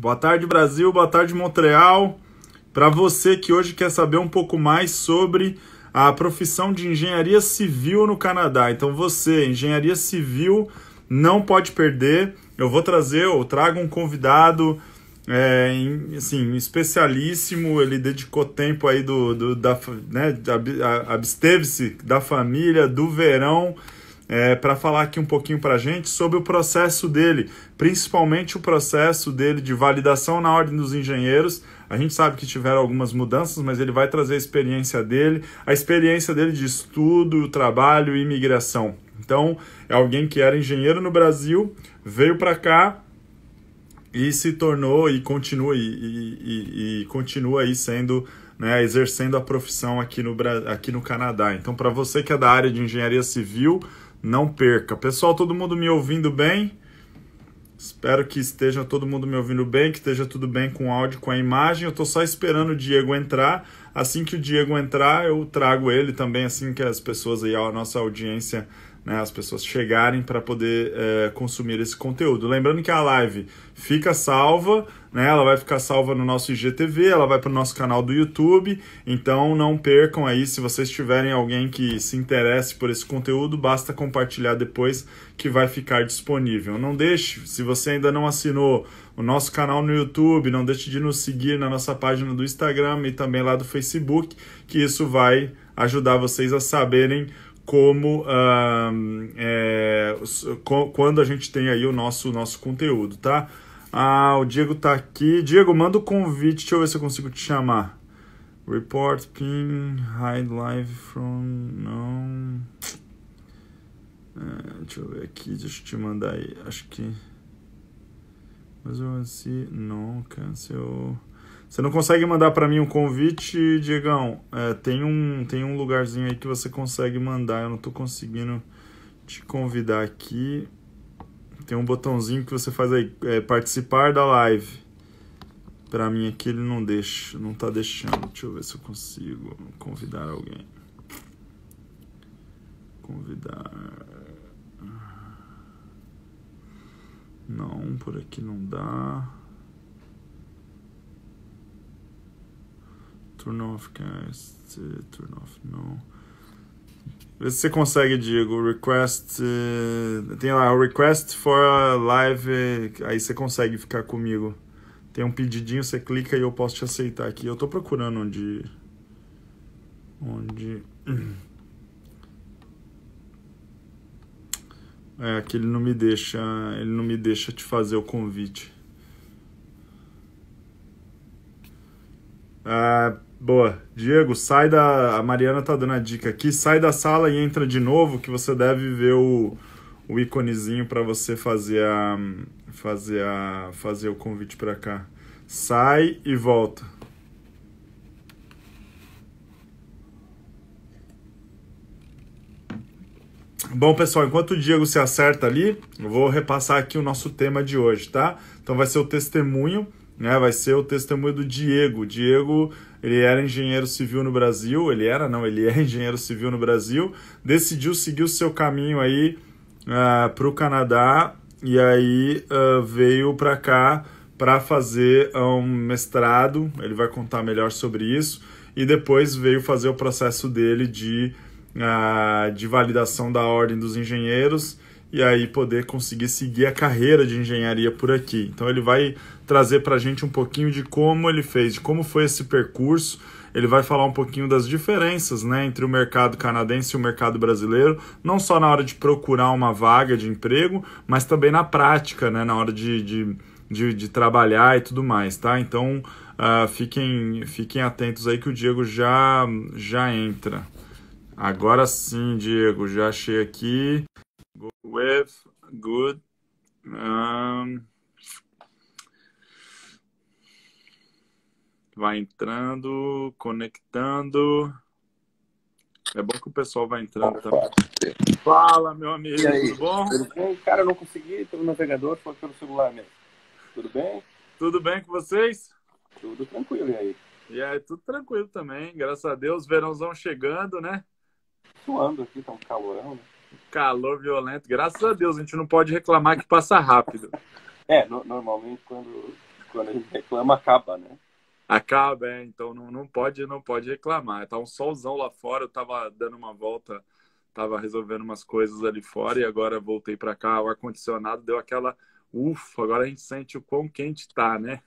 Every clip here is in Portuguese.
Boa tarde, Brasil. Boa tarde, Montreal. Para você que hoje quer saber um pouco mais sobre a profissão de engenharia civil no Canadá. Então você, engenharia civil, não pode perder. Eu trago um convidado assim, especialíssimo. Ele dedicou tempo aí absteve-se da família, do verão, para falar aqui um pouquinho para a gente sobre o processo dele, principalmente o processo dele de validação na Ordem dos Engenheiros. A gente sabe que tiveram algumas mudanças, mas ele vai trazer a experiência dele de estudo, trabalho e imigração. Então, é alguém que era engenheiro no Brasil, veio para cá e se tornou e continua aí sendo, né, exercendo a profissão aqui no Canadá. Então, para você que é da área de engenharia civil, não perca. Pessoal, todo mundo me ouvindo bem? Espero que esteja todo mundo me ouvindo bem, que esteja tudo bem com o áudio, com a imagem. Eu estou só esperando o Diego entrar. Assim que o Diego entrar, eu trago ele também, assim que as pessoas aí, a nossa audiência, né, as pessoas chegarem para poder consumir esse conteúdo. Lembrando que a live fica salva, né, ela vai ficar salva no nosso IGTV, ela vai para o nosso canal do YouTube, então não percam aí. Se vocês tiverem alguém que se interesse por esse conteúdo, basta compartilhar depois que vai ficar disponível. Não deixe, se você ainda não assinou o nosso canal no YouTube, não deixe de nos seguir na nossa página do Instagram e também lá do Facebook, que isso vai ajudar vocês a saberem como quando a gente tem aí o nosso conteúdo, tá? O Diego tá aqui. Diego, manda o convite, deixa eu ver se eu consigo te chamar. Report, pin, hide live from... Não... deixa eu ver aqui, deixa eu te mandar aí. Acho que... Mas eu assim... Não, cancel... Você não consegue mandar para mim um convite, Diegão? Tem um lugarzinho aí que você consegue mandar. Eu não estou conseguindo te convidar aqui. Tem um botãozinho que você faz aí, participar da live. Para mim aqui ele não deixa, não está deixando. Deixa eu ver se eu consigo convidar alguém. Convidar... Não, por aqui não dá. Turn off, cast, turn off, não. Vê se você consegue, Diego. Request, tem lá, request for a live, aí você consegue ficar comigo. Tem um pedidinho, você clica e eu posso te aceitar aqui. Eu tô procurando onde... Aqui ele não me deixa te fazer o convite. Boa, Diego, a Mariana tá dando a dica aqui, sai da sala e entra de novo, que você deve ver o íconezinho para você fazer o convite para cá. Sai e volta. Bom, pessoal, enquanto o Diego se acerta ali, eu vou repassar aqui o nosso tema de hoje, tá? Então vai ser o testemunho, né? Vai ser o testemunho do Diego. Diego, ele era engenheiro civil no Brasil, ele é engenheiro civil no Brasil, decidiu seguir o seu caminho aí para o Canadá e aí veio para cá para fazer um mestrado. Ele vai contar melhor sobre isso, e depois veio fazer o processo dele de validação da Ordem dos Engenheiros, e aí poder conseguir seguir a carreira de engenharia por aqui. Então ele vai trazer para a gente um pouquinho de como ele fez, de como foi esse percurso. Ele vai falar um pouquinho das diferenças, né, entre o mercado canadense e o mercado brasileiro, não só na hora de procurar uma vaga de emprego, mas também na prática, né, na hora de trabalhar e tudo mais, tá? Então fiquem atentos aí que o Diego já entra. Agora sim, Diego, já achei aqui. Go with, good. Vai entrando, conectando. É bom que o pessoal vai entrando também. Fala, meu amigo, tudo bom? Tudo bem? Cara, eu não consegui, pelo navegador, foi pelo celular mesmo. Tudo bem? Tudo bem com vocês? Tudo tranquilo, e aí? E aí, tudo tranquilo também, graças a Deus. Verãozão chegando, né? Suando aqui, tá um calorão, né? Calor violento, graças a Deus. A gente não pode reclamar que passa rápido. Normalmente quando quando a gente reclama, acaba, né? Acaba, então não pode reclamar. Tá um solzão lá fora, eu tava dando uma volta, tava resolvendo umas coisas ali fora e agora voltei para cá, o ar-condicionado deu aquela ufa, agora a gente sente o quão quente tá, né?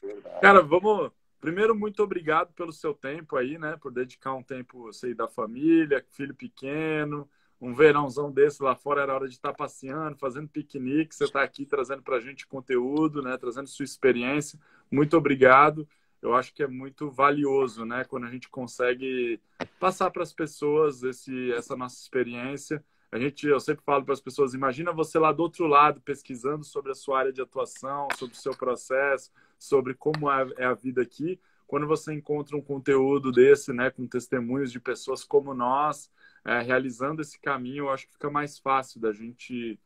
Verdade. Cara, vamos. Primeiro, muito obrigado pelo seu tempo aí, né? Por dedicar um tempo, sei, da família, filho pequeno, um verãozão desse lá fora, era hora de estar passeando, fazendo piquenique. Você está aqui trazendo para a gente conteúdo, né? Trazendo sua experiência. Muito obrigado. Eu acho que é muito valioso, né? Quando a gente consegue passar para as pessoas essa nossa experiência. Eu sempre falo para as pessoas, imagina você lá do outro lado pesquisando sobre a sua área de atuação, sobre o seu processo, sobre como é a vida aqui. Quando você encontra um conteúdo desse, né, com testemunhos de pessoas como nós, realizando esse caminho, eu acho que fica mais fácil da gente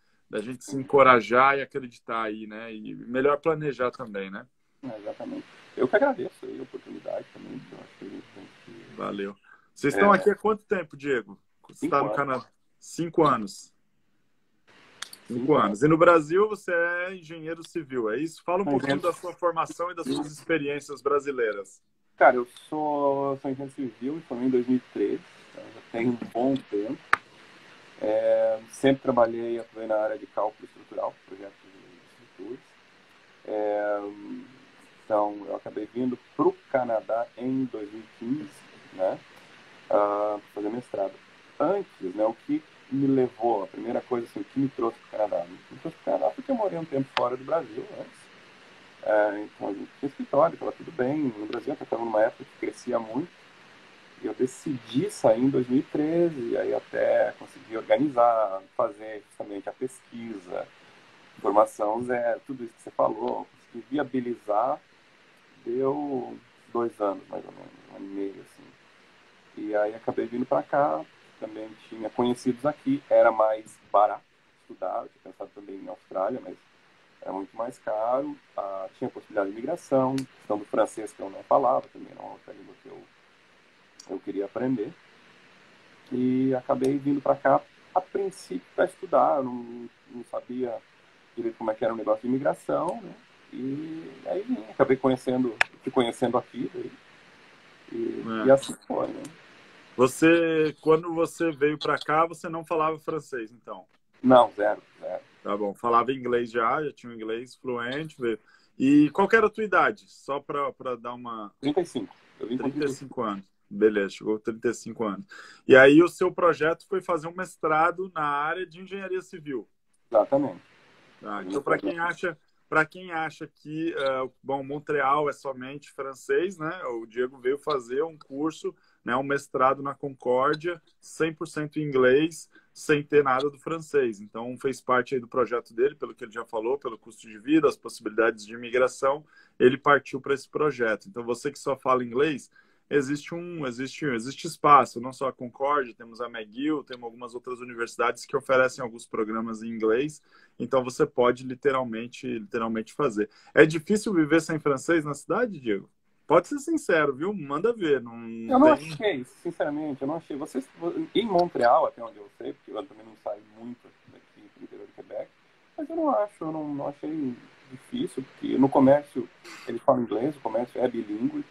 se encorajar e acreditar aí, né? E melhor planejar também, né? Exatamente. Eu que agradeço aí a oportunidade também. Eu acho que a gente tem que... Valeu. Vocês estão aqui há quanto tempo, Diego? Você está 5 no anos. Canadá? 5 anos. 5 5 anos. anos. E no Brasil você é engenheiro civil, é isso? Fala um pouquinho Engenheiro... da sua formação e das suas experiências brasileiras. Cara, eu sou engenheiro civil e formei em 2013, então já tem um bom tempo. Sempre atuei na área de cálculo estrutural, projetos de estruturas. Então, eu acabei vindo para o Canadá em 2015, né, para fazer mestrado. Antes, né, o que me levou, a primeira coisa assim, o que me trouxe para o Canadá? Me trouxe para o Canadá porque eu morei um tempo fora do Brasil antes. Então, a gente tinha escritório, estava tudo bem. No Brasil, eu estava numa época que crescia muito. E eu decidi sair em 2013, e aí até consegui organizar, fazer justamente a pesquisa, informação zero, tudo isso que você falou, consegui viabilizar, deu 2 anos mais ou menos, 1 ano e meio, assim. E aí acabei vindo para cá, também tinha conhecidos aqui, era mais barato estudar, eu tinha pensado também em Austrália, mas era muito mais caro, tinha possibilidade de imigração, questão do francês que eu não falava, também era uma outra língua que eu queria aprender. E acabei vindo para cá, a princípio, para estudar. Eu não sabia direito como é que era o negócio de imigração, né? E aí vim, acabei fui conhecendo aqui. E assim foi, né? Quando você veio para cá, você não falava francês, então? Não, zero, zero. Tá bom. Falava inglês já tinha um inglês fluente. E qual que era a tua idade? Só para dar uma... 35. Eu vim com 35 anos. Beleza, chegou 35 anos. E aí o seu projeto foi fazer um mestrado na área de engenharia civil. Exatamente. Então, para quem acha que bom, Montreal é somente francês, né? O Diego veio fazer um curso, né, um mestrado na Concórdia, 100% em inglês, sem ter nada do francês. Então, fez parte aí do projeto dele, pelo que ele já falou, pelo custo de vida, as possibilidades de imigração, ele partiu para esse projeto. Então, você que só fala inglês, existe espaço, não só a Concórdia, temos a McGill, temos algumas outras universidades que oferecem alguns programas em inglês, então você pode literalmente fazer. É difícil viver sem francês na cidade, Diego? Pode ser sincero, viu? Manda ver. Eu não achei, sinceramente, eu não achei. Vocês, em Montreal, até onde eu sei, porque eu também não saio muito daqui do interior de Quebec, mas eu não achei difícil, porque no comércio eles falam inglês, o comércio é bilíngue,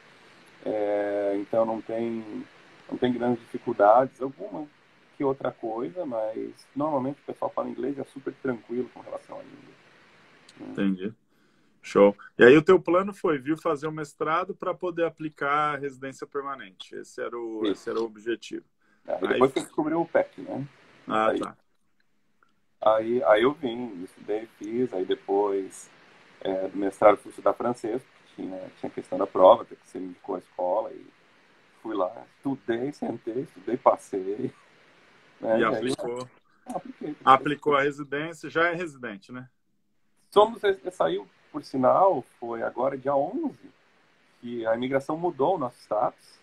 então não tem grandes dificuldades, alguma que outra coisa, mas normalmente o pessoal fala inglês e é super tranquilo com relação à língua. Entendi. Show. E aí o teu plano foi vir fazer o mestrado para poder aplicar a residência permanente. Esse era o objetivo. E depois que eu descobri o PEC, né? Tá. Aí eu vim, estudei, fiz, aí depois do mestrado fui estudar francês, porque tinha questão da prova, que você me indicou a escola, e fui lá, estudei, passei. Né? E aplicou. Apliquei. Aplicou a residência, já é residente, né? Saiu, por sinal, foi agora dia 11, que a imigração mudou o nosso status.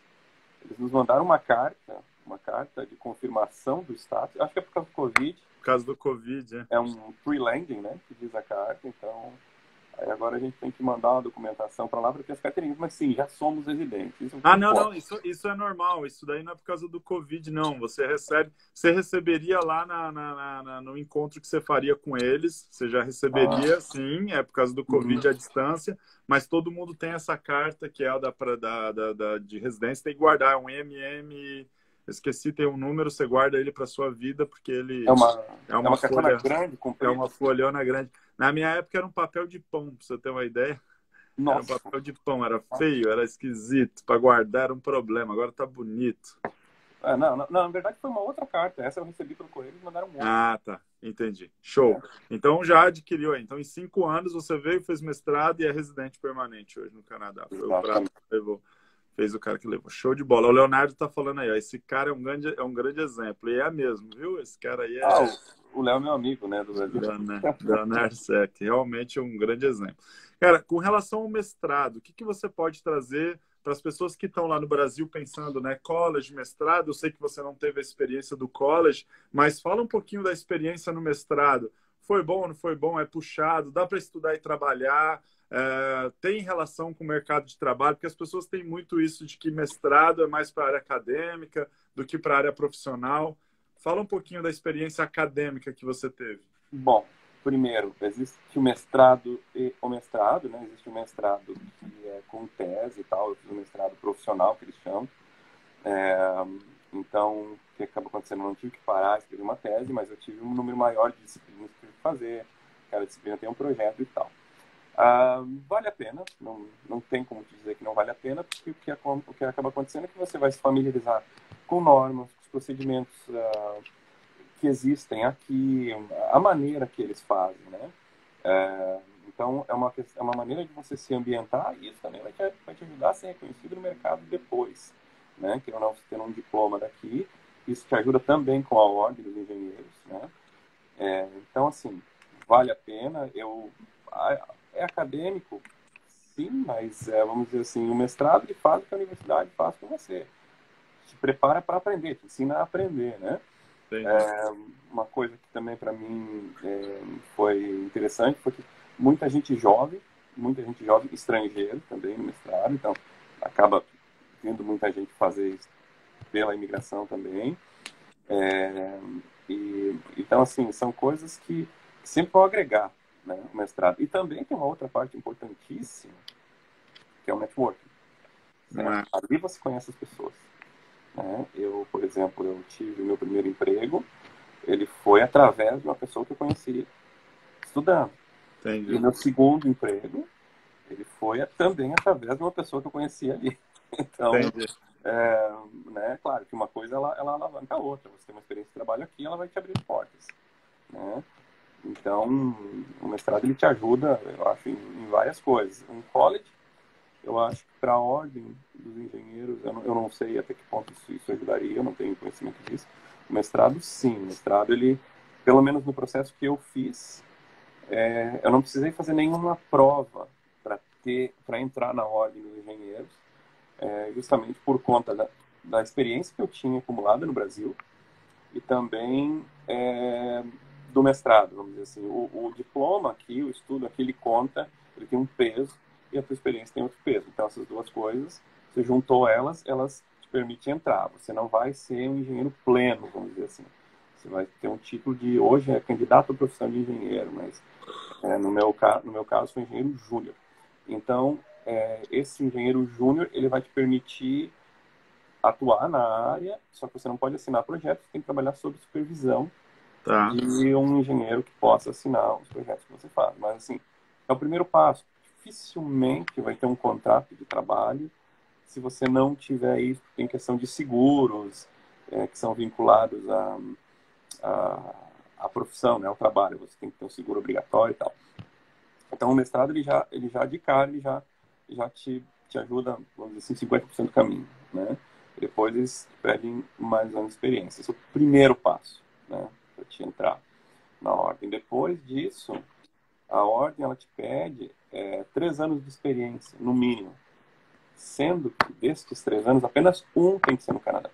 Eles nos mandaram uma carta de confirmação do status. Acho que é por causa do Covid. Por causa do Covid, É um pre-landing, né, que diz a carta. Então, Aí agora a gente tem que mandar uma documentação para lá para ter as carteirinhas. Mas sim, já somos residentes. Isso é o que Ah, não, não, importa. isso é normal. Isso daí não é por causa do Covid, não. Você receberia lá no encontro que você faria com eles. Você já Ah, receberia, sim, é por causa do uhum. Covid à distância, mas todo mundo tem essa carta que é a de residência, tem que guardar. É um MM, esqueci, tem um número, você guarda ele para sua vida, porque É ele uma, é é uma uma cartona folha, grande, é comprida. uma folhona grande. Na minha época era um papel de pão, pra você ter uma ideia. Era um Nossa. papel de pão, era feio, era esquisito. Para guardar era um problema. Agora tá bonito. Não, não, não, na verdade foi uma outra carta. Essa eu recebi pelo correio e mandaram um outro. Ah, tá. Entendi. Show. É, Então já adquiriu aí. Então, em 5 anos você veio, fez mestrado e é residente permanente hoje no Canadá. Foi o prato exatamente. que levou. Fez o cara que levou. Show de bola. O Leonardo tá falando aí, ó. Esse cara é um grande exemplo. E é mesmo, viu? Esse cara aí Ah, é o Léo é meu amigo, né, do Brasil. Leonardo Sec. Realmente é um grande exemplo. Cara, com relação ao mestrado, o que que você pode trazer para as pessoas que estão lá no Brasil pensando, né, college, mestrado? Eu sei que você não teve a experiência do college, mas fala um pouquinho da experiência no mestrado. Foi bom, não foi bom? É puxado? Dá para estudar e trabalhar? Tem relação com o mercado de trabalho? Porque as pessoas têm muito isso de que mestrado é mais para a área acadêmica do que para a área profissional. Fala um pouquinho da experiência acadêmica que você teve. Bom, primeiro, existe o mestrado e o mestrado, né? Existe o mestrado que é com tese e tal, eu fiz o mestrado profissional, que eles chamam. É, então, o que acaba acontecendo? Eu não tive que parar, escrever uma tese, mas eu tive um número maior de disciplinas que eu tive que fazer. Cada disciplina tem um projeto e tal. Vale a pena, não tem como te dizer que não vale a pena, porque o que acaba acontecendo é que você vai se familiarizar com normas, com os procedimentos que existem aqui, a maneira que eles fazem, né? Então, é uma maneira de você se ambientar e isso também vai te ajudar a ser reconhecido no mercado depois, né? Que não, você tendo um diploma daqui, isso te ajuda também com a ordem dos engenheiros, né? Então, assim, vale a pena. É acadêmico, sim, mas vamos dizer assim, o mestrado ele faz o que a universidade faz com você. Te prepara para aprender, te ensina a aprender, né? Entendi. Uma coisa que também para mim foi interessante foi que muita gente jovem, estrangeiro também no mestrado, então acaba vindo muita gente fazer isso pela imigração também. É, então, assim, são coisas que sempre vão agregar, né, o mestrado. E também tem uma outra parte importantíssima, que é o networking. Certo? Ah, Ali você conhece as pessoas. Né? Eu, por exemplo, eu tive o meu primeiro emprego, ele foi através de uma pessoa que eu conheci estudando. E o entendi. meu segundo emprego, ele foi também através de uma pessoa que eu conheci ali. Então, Entendi. né, claro que uma coisa ela alavanca a outra. Você tem uma experiência de trabalho aqui, ela vai te abrir portas. Né? Então, o mestrado ele te ajuda, eu acho, em várias coisas. Um college, eu acho que para a ordem dos engenheiros, eu não sei até que ponto isso ajudaria, eu não tenho conhecimento disso. O mestrado, sim. O mestrado, ele, pelo menos no processo que eu fiz, eu não precisei fazer nenhuma prova para entrar na ordem dos engenheiros, justamente por conta da experiência que eu tinha acumulada no Brasil e também do mestrado, vamos dizer assim. O diploma aqui, o estudo aqui, ele conta, ele tem um peso e a tua experiência tem outro peso. Então, essas duas coisas, você juntou elas te permitem entrar. Você não vai ser um engenheiro pleno, vamos dizer assim. Você vai ter um título de, hoje é candidato à profissão de engenheiro, mas no meu caso foi engenheiro júnior. Então, esse engenheiro júnior, ele vai te permitir atuar na área, só que você não pode assinar projetos, você tem que trabalhar sob supervisão Tá. de um engenheiro que possa assinar os projetos que você faz. Mas, assim, é o primeiro passo. Dificilmente vai ter um contrato de trabalho se você não tiver isso. Tem questão de seguros, que são vinculados à profissão, né, ao trabalho. Você tem que ter um seguro obrigatório e tal. Então, o mestrado, ele já de cara, já te ajuda, vamos dizer assim, 50% do caminho, né? Depois eles pedem mais anos de experiência. Esse é o primeiro passo, né? Para te entrar na ordem. Depois disso, a ordem, ela te pede 3 anos de experiência, no mínimo. Sendo que destes 3 anos, apenas um tem que ser no Canadá.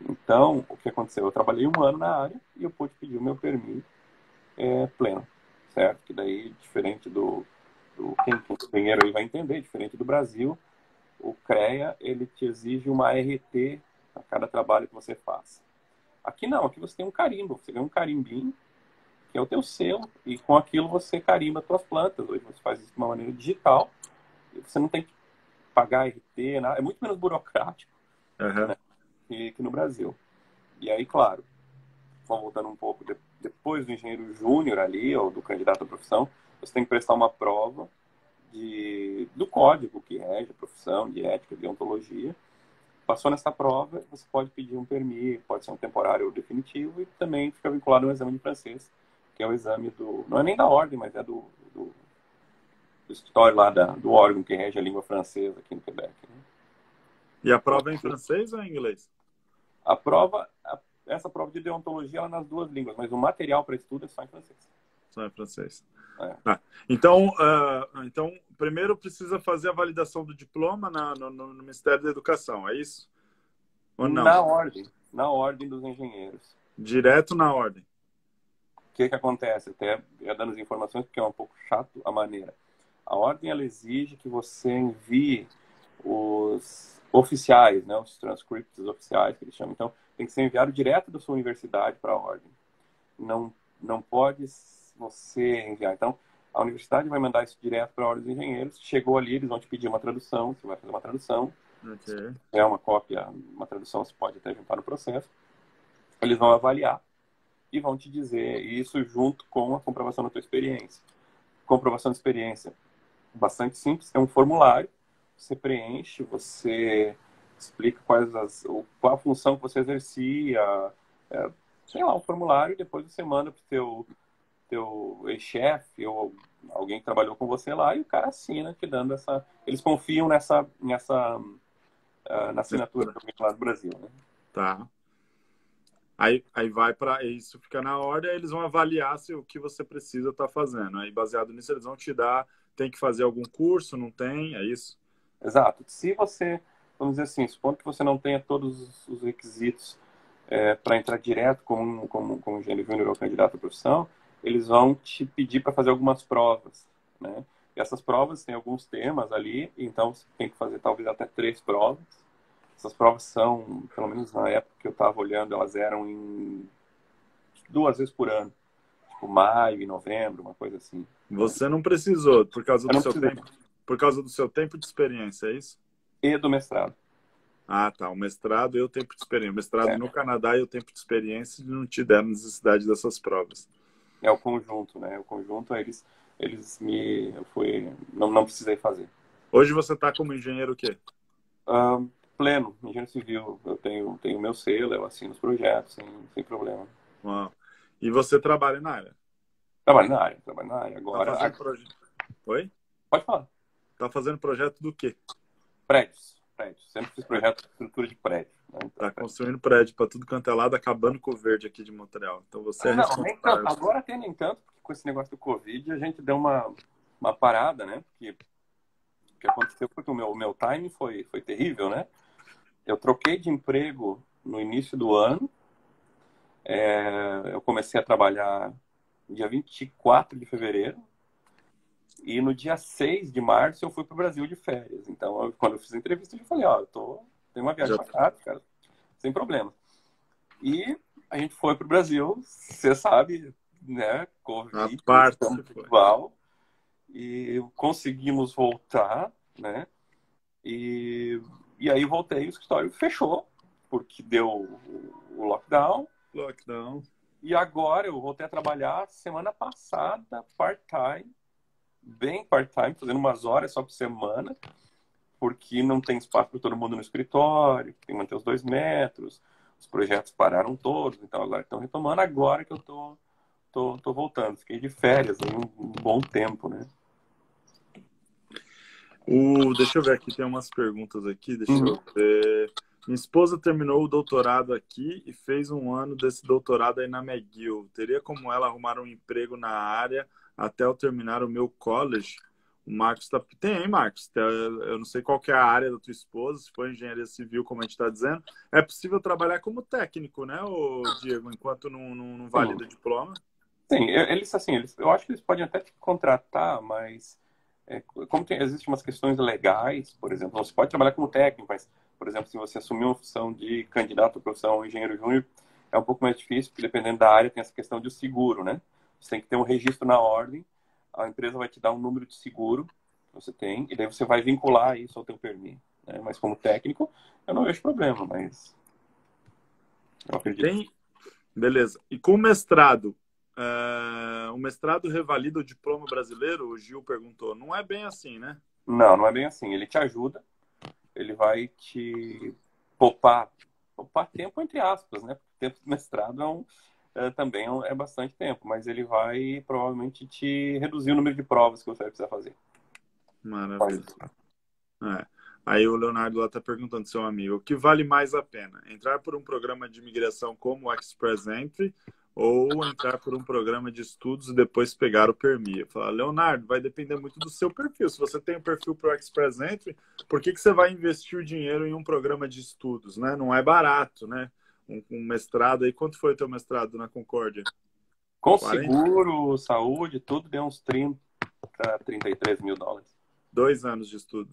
Então, o que aconteceu? Eu trabalhei 1 ano na área e eu pude pedir o meu permissão pleno, certo? Que daí, diferente quem é engenheiro aí vai entender, diferente do Brasil, o CREA, ele te exige uma RT a cada trabalho que você faz. Aqui não, aqui você tem um carimbo, você ganha um carimbinho, que é o teu selo, e com aquilo você carimba as tuas plantas. Hoje você faz isso de uma maneira digital, e você não tem que pagar RT, nada, é muito menos burocrático, Uhum. né, que no Brasil. E aí, claro, voltando um pouco, depois do engenheiro júnior ali, ou do candidato à profissão, você tem que prestar uma prova do código que rege a profissão, de ética, de ontologia. Passou nessa prova, você pode pedir um permis, pode ser um temporário ou definitivo, e também fica vinculado a um exame de francês, que é o exame não é nem da ordem, mas é do escritório lá, do órgão que rege a língua francesa aqui no Quebec. Né? E a prova é em francês ou em inglês? A prova, essa prova de deontologia, ela é nas duas línguas, mas o material para estudo é só em francês. Só em francês. É. Ah, então, primeiro precisa fazer a validação do diploma no Ministério da Educação, é isso? Ou não? Na ordem dos engenheiros. Direto na ordem. O que acontece? Até dando as informações, porque é um pouco chato a maneira. A ordem, ela exige que você envie os oficiais, né, os transcripts oficiais, que eles chamam. Então, tem que ser enviado direto da sua universidade para a ordem. Não pode você enviar. Então, a universidade vai mandar isso direto para a ordem dos engenheiros. Chegou ali, eles vão te pedir uma tradução, você vai fazer uma tradução. Okay. É uma cópia, uma tradução, você pode até juntar no processo. Eles vão avaliar e vão te dizer isso junto com a comprovação da tua experiência. Comprovação de experiência, bastante simples, é um formulário, você preenche, você explica qual a função que você exercia, sei lá, um formulário, e depois você manda para o teu ex-chefe ou alguém que trabalhou com você lá, e o cara assina te dando essa... Eles confiam na assinatura do lá do Brasil, né? Tá. Aí vai para isso, fica na ordem, aí eles vão avaliar se o que você precisa tá fazendo. Aí, baseado nisso, eles vão te dar, tem que fazer algum curso, não tem, é isso? Exato. Se você, vamos dizer assim, supondo que você não tenha todos os requisitos para entrar direto como engenheiro júnior ou candidato à profissão, eles vão te pedir para fazer algumas provas, né? E essas provas têm alguns temas ali, então você tem que fazer talvez até 3 provas. Essas provas são, pelo menos na época que eu estava olhando, elas eram em 2 vezes por ano. Tipo, maio e novembro, uma coisa assim. Você não precisou, por causa do seu precisei. tempo, por causa do seu tempo de experiência, é isso? E do mestrado. Ah, tá. O mestrado e o tempo de experiência. O mestrado no Canadá e o tempo de experiência não te deram necessidade dessas provas. É o conjunto, né? O conjunto, não precisei fazer. Hoje você está como engenheiro o quê? Pleno, engenheiro civil. Eu tenho meu selo, eu assino os projetos sem problema. Uau. E você trabalha na área? Trabalho na área. Agora. Tá fazendo projeto. Oi? Pode falar. Tá fazendo projeto do quê? Prédios. Sempre fiz projeto de estrutura de prédio. Né? Tá construindo prédio para tudo quanto é lado, acabando com o verde aqui de Montreal. Então você é responsável. Tanto. Agora até nem tanto, porque com esse negócio do Covid a gente deu uma parada, né? Porque o que aconteceu foi que o meu timing foi terrível, né? Eu troquei de emprego no início do ano. Eu comecei a trabalhar no dia 24 de fevereiro. E no dia 6 de março eu fui para o Brasil de férias. Então, quando eu fiz a entrevista, eu falei, tenho uma viagem marcada, cara, sem problema. E a gente foi para o Brasil, você sabe, né? Covid, igual. E conseguimos voltar, né? E aí voltei, o escritório fechou, porque deu o lockdown. E agora eu voltei a trabalhar semana passada, part-time, bem part-time, fazendo umas horas só por semana, porque não tem espaço para todo mundo no escritório, tem que manter os 2 metros, os projetos pararam todos, então agora estão retomando, agora que eu tô voltando. Fiquei de férias aí um bom tempo, né? Deixa eu ver aqui, tem umas perguntas aqui, deixa eu ver. Minha esposa terminou o doutorado aqui e fez 1 ano desse doutorado aí na McGill. Teria como ela arrumar um emprego na área até eu terminar o meu college? O Marcos tá... Tem, Marcos. Eu não sei qual que é a área da tua esposa, se for engenharia civil, como a gente está dizendo. É possível trabalhar como técnico, né, Diego, enquanto não valida o diploma? Sim, eles, assim, eu acho que eles podem até te contratar, mas como existem umas questões legais, por exemplo, você pode trabalhar como técnico, mas, por exemplo, se você assumir uma função de candidato à profissão engenheiro júnior, é um pouco mais difícil, porque dependendo da área tem essa questão de seguro, né? Você tem que ter um registro na ordem, a empresa vai te dar um número de seguro que você tem, e daí você vai vincular isso ao teu permis, né? Mas como técnico, eu não vejo problema, mas eu acredito. Tem, beleza. E com o mestrado, o mestrado revalida o diploma brasileiro? O Gil perguntou. Não é bem assim, né? Não, não é bem assim. Ele te ajuda, ele vai te poupar, poupar tempo entre aspas, né? Porque o tempo do mestrado também é bastante tempo, mas ele vai provavelmente te reduzir o número de provas que você vai precisar fazer. Maravilha. Pode. É. Aí o Leonardo lá está perguntando, seu amigo, o que vale mais a pena? Entrar por um programa de imigração como o Express Entry ou entrar por um programa de estudos e depois pegar o permis? Eu falo, Leonardo, vai depender muito do seu perfil. Se você tem um perfil para o Express Entry, por que você vai investir o dinheiro em um programa de estudos, né? Não é barato, né? Um mestrado aí. Quanto foi o teu mestrado na Concórdia? Com 40? seguro, saúde, tudo deu uns 30, 33 mil dólares. 2 anos de estudo.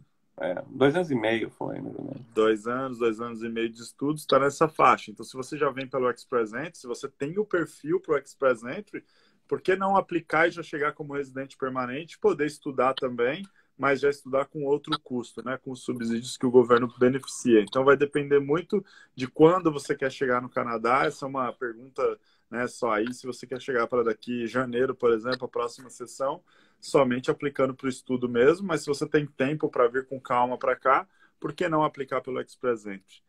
2 anos e meio foi, mais ou menos. 2 anos e meio de estudos, está nessa faixa. Então, se você já vem pelo Express Entry, se você tem o perfil para o Express Entry, por que não aplicar e já chegar como residente permanente, poder estudar também, mas já estudar com outro custo, né? Com os subsídios que o governo beneficia. Então, vai depender muito de quando você quer chegar no Canadá. Essa é uma pergunta, né, só aí. Se você quer chegar para daqui janeiro, por exemplo, a próxima sessão, somente aplicando para o estudo mesmo, mas se você tem tempo para vir com calma para cá, por que não aplicar pelo Express Entry?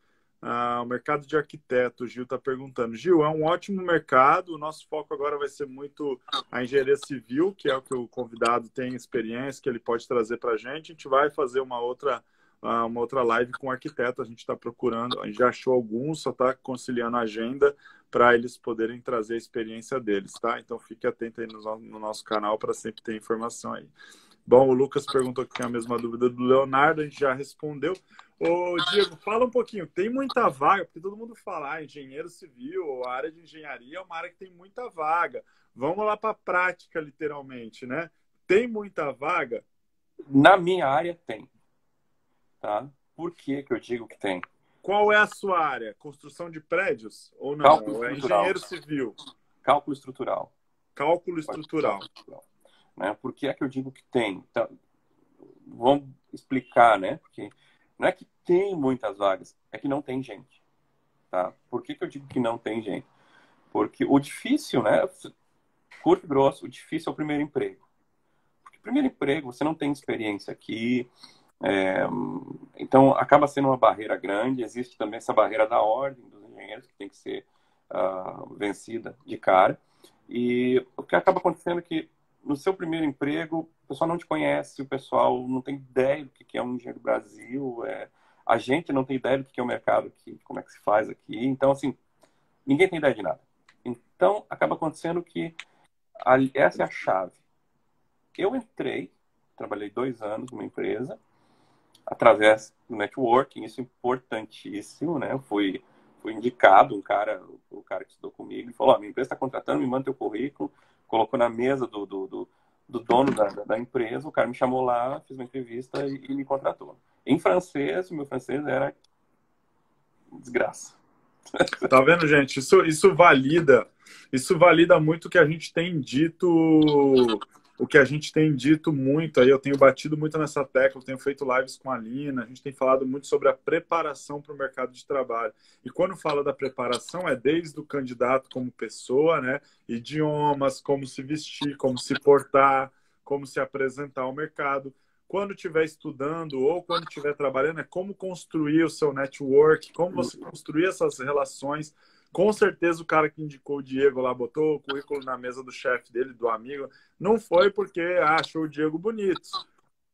O mercado de arquiteto, o Gil está perguntando. Gil, é um ótimo mercado, o nosso foco agora vai ser muito a engenharia civil, que é o que o convidado tem experiência, que ele pode trazer para a gente. A gente vai fazer uma outra live com o arquiteto, a gente está procurando, a gente já achou alguns, só está conciliando a agenda para eles poderem trazer a experiência deles, tá? Então fique atento aí no nosso canal para sempre ter informação aí. Bom, o Lucas perguntou que tem a mesma dúvida do Leonardo, a gente já respondeu. Ô, Diego, fala um pouquinho. Tem muita vaga, porque todo mundo fala, engenheiro civil, a área de engenharia é uma área que tem muita vaga. Vamos lá para a prática, literalmente, né? Tem muita vaga? Na minha área tem, tá? Por que que eu digo que tem? Qual é a sua área? Construção de prédios? Ou não? Cálculo Ou é estrutural. engenheiro civil? Cálculo estrutural. Cálculo estrutural. Cálculo estrutural. Né? Por que é que eu digo que tem? Então, vamos explicar, né? Porque não é que tem muitas vagas, é que não tem gente, tá? Por que que eu digo que não tem gente? Porque o difícil, né? Curto e grosso, o difícil é o primeiro emprego. Porque o primeiro emprego, você não tem experiência aqui, então acaba sendo uma barreira grande. Existe também essa barreira da ordem dos engenheiros, que tem que ser vencida de cara. E o que acaba acontecendo é que no seu primeiro emprego, o pessoal não te conhece, o pessoal não tem ideia do que é um engenheiro do Brasil, a gente não tem ideia do que é o mercado aqui, como é que se faz aqui. Então, assim, ninguém tem ideia de nada. Então, acaba acontecendo que essa é a chave. Eu entrei, trabalhei 2 anos numa empresa, através do networking, isso é importantíssimo, né? Eu fui indicado, o cara que estudou comigo, e falou, minha empresa está contratando, me manda teu currículo, colocou na mesa do dono da empresa, o cara me chamou lá, fiz uma entrevista e me contratou. Em francês, o meu francês era desgraça. Tá vendo, gente? Isso valida muito o que a gente tem dito, o que a gente tem dito muito aí. Eu tenho batido muito nessa tecla, eu tenho feito lives com a Lina, a gente tem falado muito sobre a preparação para o mercado de trabalho. E quando fala da preparação, é desde o candidato como pessoa, né? Idiomas, como se vestir, como se portar, como se apresentar ao mercado. Quando estiver estudando ou quando estiver trabalhando, é como construir o seu network, como você construir essas relações. Com certeza o cara que indicou o Diego lá, botou o currículo na mesa do chefe dele, do amigo, não foi porque achou o Diego bonito.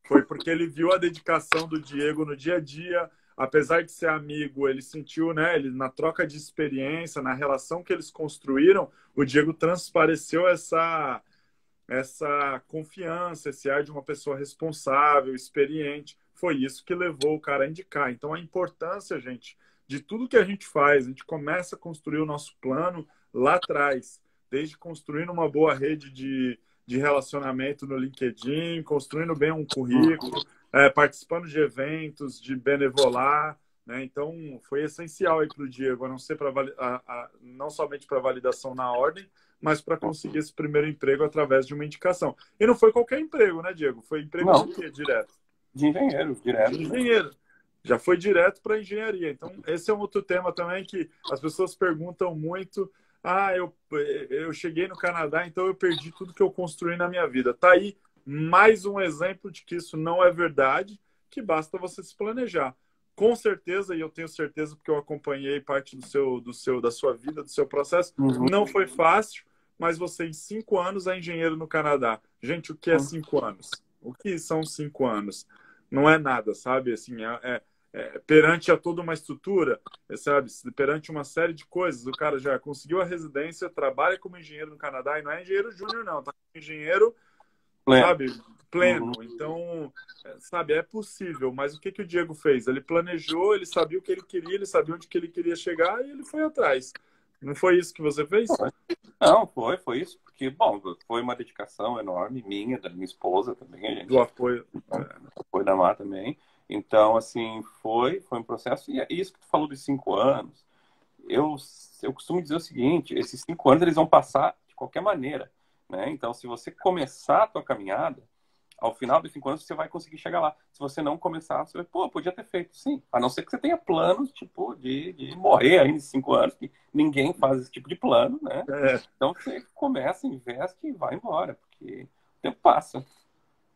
Foi porque ele viu a dedicação do Diego no dia a dia. Apesar de ser amigo, ele sentiu, né? Ele, na troca de experiência, na relação que eles construíram, o Diego transpareceu essa confiança, esse ar de uma pessoa responsável, experiente. Foi isso que levou o cara a indicar. Então, a importância, gente, de tudo que a gente faz, a gente começa a construir o nosso plano lá atrás. desde construindo uma boa rede de relacionamento no LinkedIn, construindo bem um currículo, participando de eventos, de benevolar, né? Então, foi essencial aí para o Diego, a não ser não somente para validação na ordem, mas para conseguir esse primeiro emprego através de uma indicação. E não foi qualquer emprego, né, Diego? Foi emprego Não, de quê, direto? de engenheiro, direto. De engenheiro. Já foi direto para engenharia. Então, esse é um outro tema também que as pessoas perguntam muito. Ah, eu cheguei no Canadá, então eu perdi tudo que eu construí na minha vida. Tá aí mais um exemplo de que isso não é verdade, que basta você se planejar. Com certeza, e eu tenho certeza porque eu acompanhei parte da sua vida, do seu processo, não foi fácil, mas você em 5 anos é engenheiro no Canadá. Gente, o que é 5 anos? O que são 5 anos? Não é nada, sabe? Assim, perante a toda uma estrutura, sabe? Perante uma série de coisas, o cara já conseguiu a residência, trabalha como engenheiro no Canadá e não é engenheiro júnior, não, tá como engenheiro, sabe? Pleno. Então, sabe, é possível, mas o que que o Diego fez? Ele planejou, ele sabia o que ele queria, ele sabia onde que ele queria chegar e ele foi atrás. Não foi isso que você fez? Não, foi isso, porque, bom, foi uma dedicação enorme minha, da minha esposa também, a gente. Do apoio. Apoio da Mar também. Então, assim, foi um processo, e é isso que tu falou dos 5 anos, eu costumo dizer o seguinte, esses 5 anos eles vão passar de qualquer maneira, né? Então, se você começar a tua caminhada, ao final dos 5 anos você vai conseguir chegar lá. Se você não começar, você vai, podia ter feito, sim. A não ser que você tenha planos, tipo, de morrer ainda em 5 anos, que ninguém faz esse tipo de plano, né? Então, você começa, investe e vai embora, porque o tempo passa.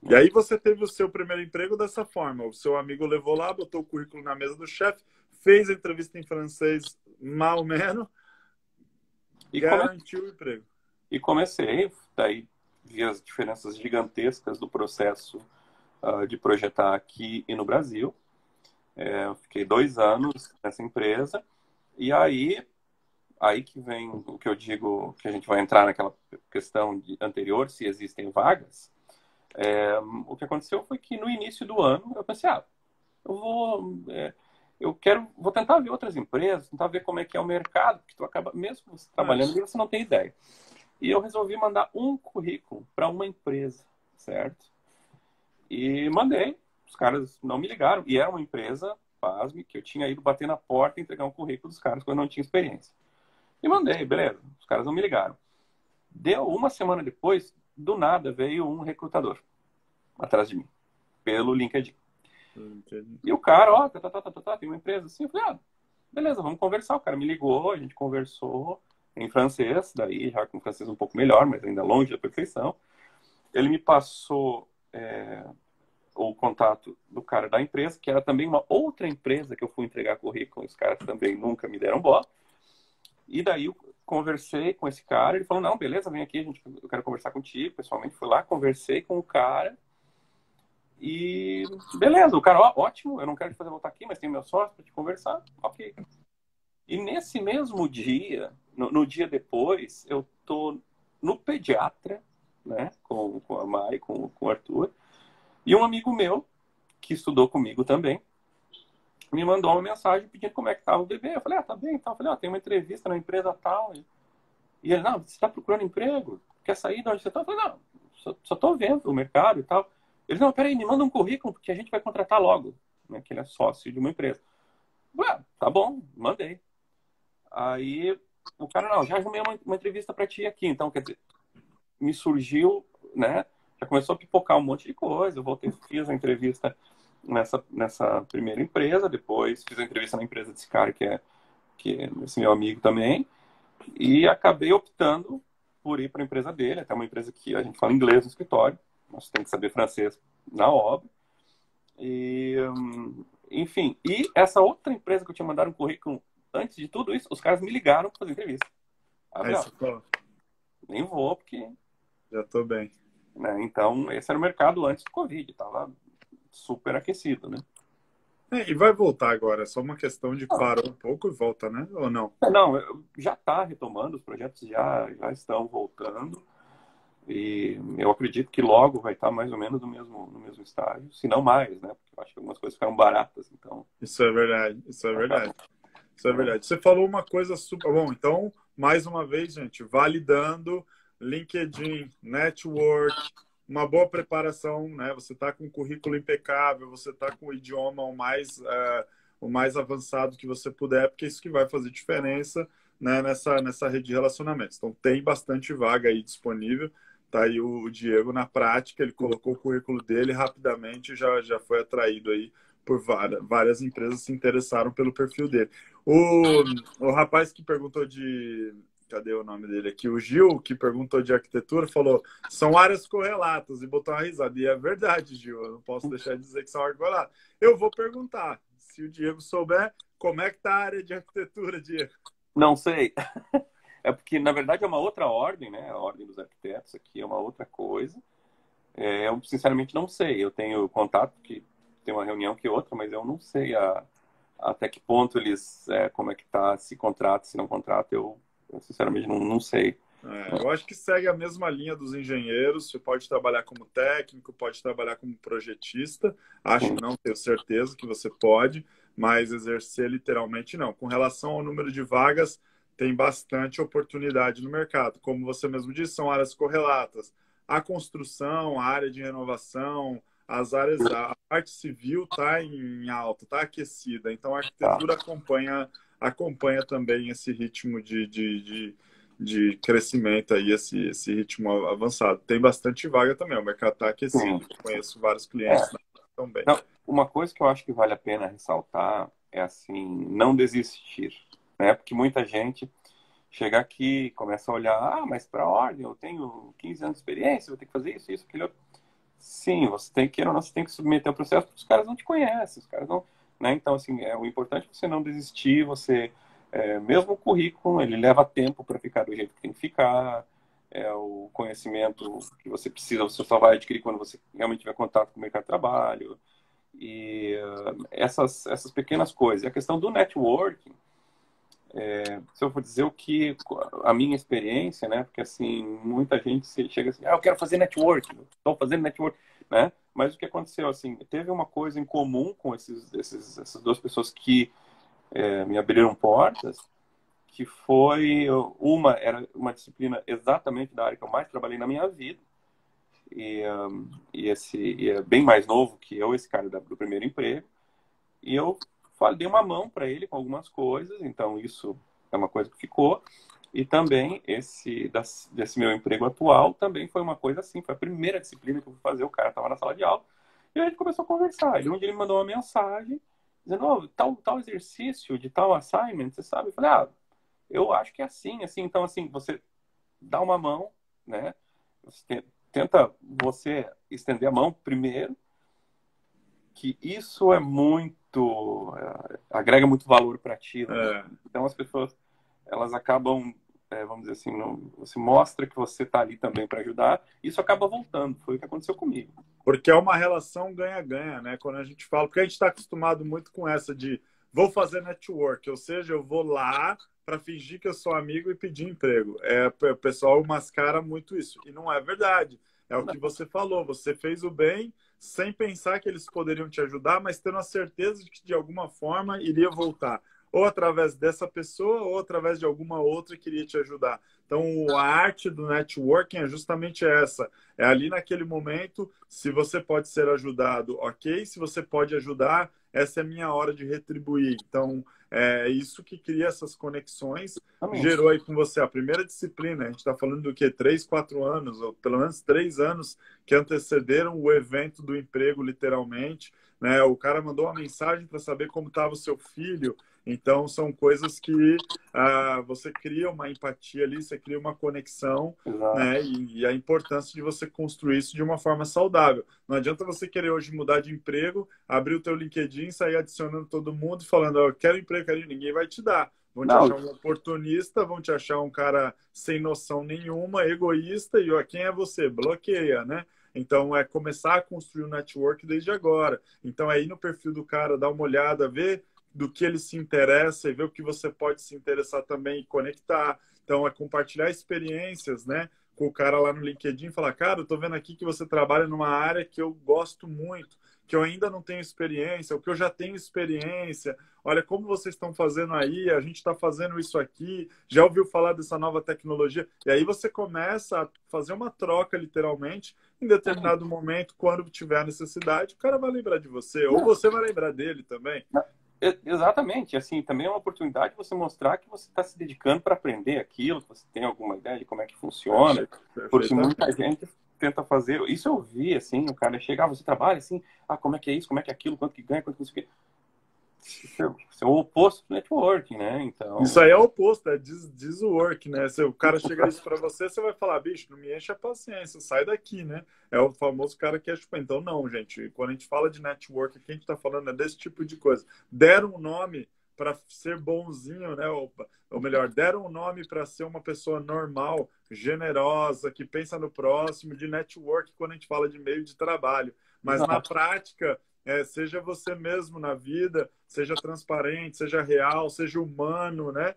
E aí você teve o seu primeiro emprego dessa forma. O seu amigo levou lá, botou o currículo na mesa do chefe, fez a entrevista em francês mal ou menos e garantiu o emprego. E comecei, daí vi as diferenças gigantescas do processo de projetar aqui e no Brasil. Eu fiquei 2 anos nessa empresa e aí que vem o que eu digo, que a gente vai entrar naquela questão anterior, se existem vagas. O que aconteceu foi que no início do ano eu pensei, vou tentar ver outras empresas, tentar ver como é que é o mercado, porque tu acaba, mesmo você trabalhando ali, você não tem ideia. E eu resolvi mandar um currículo para uma empresa, certo? E mandei, os caras não me ligaram, e era uma empresa, pasme, que eu tinha ido bater na porta e entregar um currículo dos caras quando eu não tinha experiência. E mandei, beleza, os caras não me ligaram. Deu uma semana depois, do nada veio um recrutador atrás de mim, pelo LinkedIn. E o cara, tem uma empresa assim. Eu falei, beleza, vamos conversar. O cara me ligou, a gente conversou em francês, daí já com francês um pouco melhor, mas ainda longe da perfeição. Ele me passou o contato do cara da empresa, que era também uma outra empresa que eu fui entregar currículo, os caras também nunca me deram bola. E daí eu conversei com esse cara, ele falou, não, beleza, vem aqui, eu quero conversar contigo. Pessoalmente fui lá, conversei com o cara e beleza, o cara, ótimo, eu não quero te fazer voltar aqui, mas tem meu sócio para te conversar, ok. E nesse mesmo dia, no dia depois, eu tô no pediatra, né, com a Mai, com o Arthur, e um amigo meu, que estudou comigo também, me mandou uma mensagem pedindo como é que tava o bebê. Eu falei, tá bem, então. Eu falei, tem uma entrevista na empresa tal. E ele, não, você tá procurando emprego? Quer sair de onde você tá? Eu falei, não, só tô vendo o mercado e tal. Ele, não, peraí, me manda um currículo, porque a gente vai contratar logo, né, que ele é sócio de uma empresa. Tá bom, mandei. Aí o cara, não, já arrumei uma entrevista pra ti aqui. Então, quer dizer, me surgiu, né, já começou a pipocar um monte de coisa. Eu voltei, fiz a entrevista nessa primeira empresa, depois fiz a entrevista na empresa desse cara que é esse meu amigo também, e acabei optando por ir para a empresa dele, até uma empresa que a gente fala inglês no escritório, nós tem que saber francês na obra, e enfim, e essa outra empresa que eu tinha mandado um currículo antes de tudo isso, os caras me ligaram para fazer entrevista. Nem vou, porque já tô bem, né? Então esse era o mercado antes do Covid, tava super aquecido, né? E vai voltar agora, é só uma questão de parar um pouco e volta, né? Ou não? Não, já está retomando, os projetos já estão voltando, e eu acredito que logo vai estar mais ou menos no mesmo estágio, se não mais, né? Porque eu acho que algumas coisas ficaram baratas, então... Isso é verdade, isso é verdade. Isso é verdade. Você falou uma coisa super... Bom, então mais uma vez, gente, validando LinkedIn, network, uma boa preparação, né? Você está com um currículo impecável, você está com o idioma o mais avançado que você puder, porque é isso que vai fazer diferença, né, nessa rede de relacionamentos. Então, tem bastante vaga aí disponível. Tá aí o Diego na prática, ele colocou o currículo dele rapidamente, já foi atraído aí por várias empresas se interessaram pelo perfil dele. O rapaz que perguntou de... Cadê o nome dele aqui? O Gil, que perguntou de arquitetura, falou: são áreas correlatas, e botou uma risada. E é verdade, Gil, eu não posso deixar de dizer que são áreas correlatas. Eu vou perguntar, se o Diego souber, como é que tá a área de arquitetura, Diego? Não sei. É porque, na verdade, é uma outra ordem, né? A ordem dos arquitetos aqui é uma outra coisa. Eu, sinceramente, não sei. Eu tenho contato, que tem uma reunião que outra, mas eu não sei até que ponto eles, como é que tá, se contrata, se não contrata, eu sinceramente não sei. Eu acho que segue a mesma linha dos engenheiros. Você pode trabalhar como técnico, pode trabalhar como projetista. Acho, Sim. não tenho certeza que você pode, mas exercer literalmente não. Com relação ao número de vagas, tem bastante oportunidade no mercado. Como você mesmo disse, são áreas correlatas. A construção, a área de renovação, a parte civil está em alta, está aquecida. Então a Tá. arquitetura acompanha também esse ritmo de crescimento aí, esse ritmo avançado. Tem bastante vaga também, o mercado está aquecido. Sim. Conheço vários clientes também. Não, uma coisa que eu acho que vale a pena ressaltar é assim, não desistir, né? Porque muita gente chega aqui, começa a olhar, mas para a ordem, eu tenho 15 anos de experiência, vou ter que fazer isso, aquilo outro. Sim, você tem que submeter o processo, porque os caras não te conhecem, os caras não, né? Então, assim, o importante é você não desistir, mesmo o currículo, ele leva tempo para ficar do jeito que tem que ficar, o conhecimento que você precisa, você só vai adquirir quando você realmente tiver contato com o mercado de trabalho, e essas pequenas coisas. E a questão do networking, se eu for dizer o que a minha experiência, né? Porque assim, muita gente chega assim, eu quero fazer networking, estou fazendo networking, né? Mas o que aconteceu, assim, teve uma coisa em comum com essas duas pessoas que me abriram portas, que foi era uma disciplina exatamente da área que eu mais trabalhei na minha vida, e é bem mais novo que eu, esse cara do primeiro emprego, e eu dei uma mão para ele com algumas coisas, então isso é uma coisa que ficou. E também desse meu emprego atual também foi uma coisa assim, foi a primeira disciplina que eu fui fazer, o cara estava na sala de aula, e a gente começou a conversar. E um dia ele me mandou uma mensagem, dizendo, tal exercício de tal assignment, você sabe? Eu falei, eu acho que é assim. Então, assim, você dá uma mão, né? Tenta você estender a mão primeiro, que isso é muito agrega muito valor para ti, né? Então as pessoas elas acabam vamos dizer assim, você mostra que você está ali também para ajudar, isso acaba voltando. Foi o que aconteceu comigo. Porque é uma relação ganha-ganha, né? Quando a gente fala, porque a gente está acostumado muito com essa de vou fazer network, ou seja, eu vou lá para fingir que eu sou amigo e pedir emprego. O pessoal mascara muito isso. E não é verdade. É o que você falou, você fez o bem sem pensar que eles poderiam te ajudar, mas tendo a certeza de que de alguma forma iria voltar. Ou através dessa pessoa, ou através de alguma outra que iria te ajudar. Então, a arte do networking é justamente essa. É ali naquele momento, se você pode ser ajudado, ok. Se você pode ajudar, essa é a minha hora de retribuir. Então, é isso que cria essas conexões. Gerou aí com você a primeira disciplina. A gente está falando do quê? 3, 4 anos, ou pelo menos 3 anos que antecederam o evento do emprego, literalmente. Né? O cara mandou uma mensagem para saber como estava o seu filho. Então, são coisas que você cria uma empatia ali, você cria uma conexão, né? E a importância de você construir isso de uma forma saudável. Não adianta você querer hoje mudar de emprego, abrir o teu LinkedIn, sair adicionando todo mundo e falando, eu quero emprego, ninguém vai te dar. Vão te achar um oportunista, vão te achar um cara sem noção nenhuma, egoísta, e quem é você? Bloqueia, né? Então, é começar a construir um network desde agora. Então, é ir no perfil do cara, dar uma olhada, ver do que ele se interessa e ver o que você pode se interessar também e conectar. Então, é compartilhar experiências, né? Com o cara lá no LinkedIn e falar, cara, eu tô vendo aqui que você trabalha numa área que eu gosto muito, que eu ainda não tenho experiência, ou que eu já tenho experiência. Olha como vocês estão fazendo aí, a gente está fazendo isso aqui, já ouviu falar dessa nova tecnologia? E aí você começa a fazer uma troca, literalmente, em determinado momento, quando tiver a necessidade, o cara vai lembrar de você, ou você vai lembrar dele também. Exatamente, assim, também é uma oportunidade de você mostrar que você está se dedicando para aprender aquilo, que você tem alguma ideia de como é que funciona, porque muita gente tenta fazer, isso eu vi, assim, o cara chega, você trabalha assim, como é que é isso, como é que é aquilo, quanto que ganha, quanto que isso aqui. Isso é o oposto do networking, né? Então... Isso aí é o oposto, é work, né? Se o cara chegar isso para você, você vai falar, bicho, não me enche a paciência, sai daqui, né? É o famoso cara que é tipo, então não, gente, quando a gente fala de network, quem a gente tá falando é desse tipo de coisa. Deram um nome para ser bonzinho, né? Ou melhor, deram um nome para ser uma pessoa normal, generosa, que pensa no próximo, de network quando a gente fala de meio de trabalho. Mas na prática, seja você mesmo na vida, seja transparente, seja real, seja humano, né?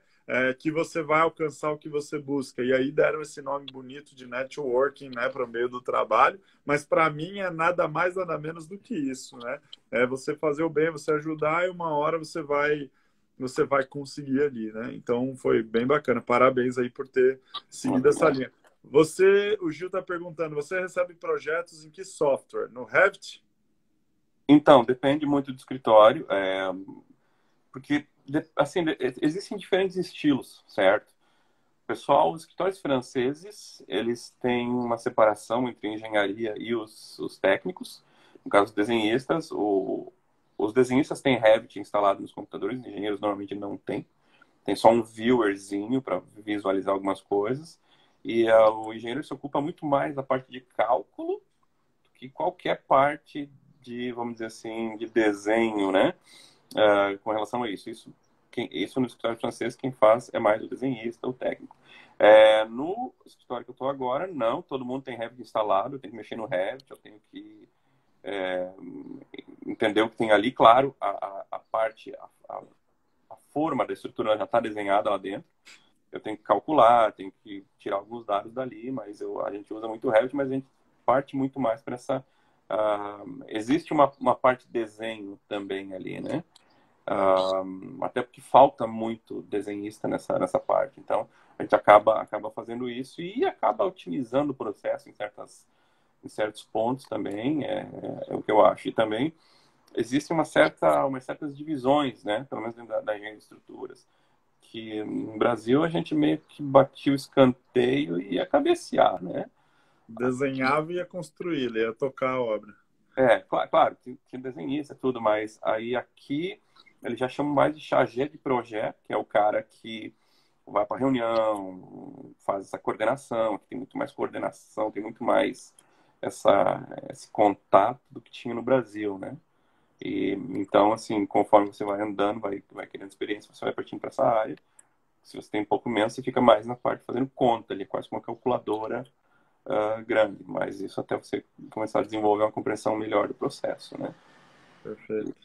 Que você vai alcançar o que você busca. E aí deram esse nome bonito de networking, né, para o meio do trabalho, mas para mim é nada mais, nada menos do que isso, né? É você fazer o bem, você ajudar e uma hora você vai conseguir ali, né? Então foi bem bacana. Parabéns aí por ter seguido essa linha. O Gil está perguntando, você recebe projetos em que software? No Revit? Então, depende muito do escritório, porque assim, existem diferentes estilos, certo? Pessoal, os escritórios franceses, eles têm uma separação entre engenharia e os técnicos. No caso, os desenhistas, os desenhistas têm Revit instalado nos computadores, os engenheiros normalmente não têm. Tem só um viewerzinho para visualizar algumas coisas. E o engenheiro se ocupa muito mais da parte de cálculo do que qualquer parte de, vamos dizer assim, de desenho, né? Com relação a isso. Isso no escritório francês, quem faz é mais o desenhista, o técnico. No escritório que eu estou agora, não. Todo mundo tem Revit instalado, eu tenho que mexer no Revit, eu tenho que entender o que tem ali. Claro, a parte, a forma da estrutura já está desenhada lá dentro. Eu tenho que calcular, tenho que tirar alguns dados dali, mas a gente usa muito o Revit, mas a gente parte muito mais para essa... existe uma parte de desenho também ali, né? Até porque falta muito desenhista nessa parte. Então, a gente acaba fazendo isso e acaba otimizando o processo em certos pontos também, é o que eu acho. E também existe umas certas divisões, né? Pelo menos dentro da engenharia de estruturas, que no Brasil a gente meio que batia o escanteio e ia cabecear, né? Desenhava e ia construir, ele ia tocar a obra. Claro, tinha desenhista, tudo, mas aí aqui eles já chamam mais de chargé de projeto, que é o cara que vai para reunião, faz essa coordenação, que tem muito mais coordenação, tem muito mais esse contato do que tinha no Brasil, né? E então, assim, conforme você vai andando, vai querendo experiência, você vai partindo para essa área. Se você tem um pouco menos, você fica mais na parte fazendo conta, ali, quase uma calculadora grande. Mas isso até você começar a desenvolver uma compreensão melhor do processo, né? Perfeito.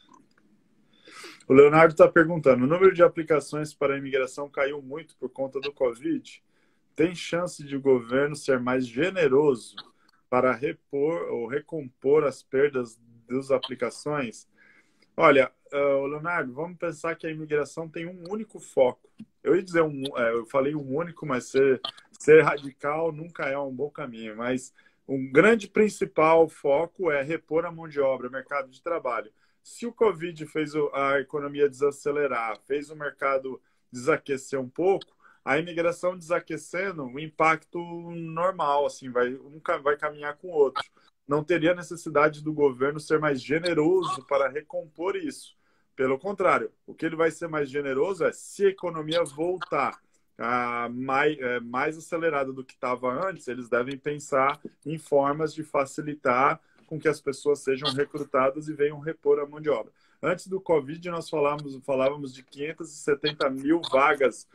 O Leonardo está perguntando, o número de aplicações para a imigração caiu muito por conta do Covid? Tem chance de o governo ser mais generoso para repor ou recompor as perdas das aplicações? Olha, Leonardo, vamos pensar que a imigração tem um único foco. Eu ia dizer eu falei um único, mas ser radical nunca é um bom caminho. Mas um grande principal foco é repor a mão de obra, mercado de trabalho. Se o Covid fez a economia desacelerar, fez o mercado desaquecer um pouco, a imigração desaquecendo, o impacto normal, assim, nunca vai caminhar com o outro. Não teria necessidade do governo ser mais generoso para recompor isso. Pelo contrário, o que ele vai ser mais generoso é se a economia voltar mais acelerada do que estava antes, eles devem pensar em formas de facilitar com que as pessoas sejam recrutadas e venham repor a mão de obra. Antes do Covid, nós falávamos de 570 mil vagas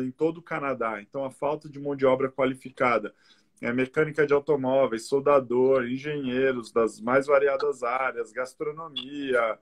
em todo o Canadá. Então, a falta de mão de obra qualificada, mecânica de automóveis, soldador, engenheiros das mais variadas áreas, gastronomia,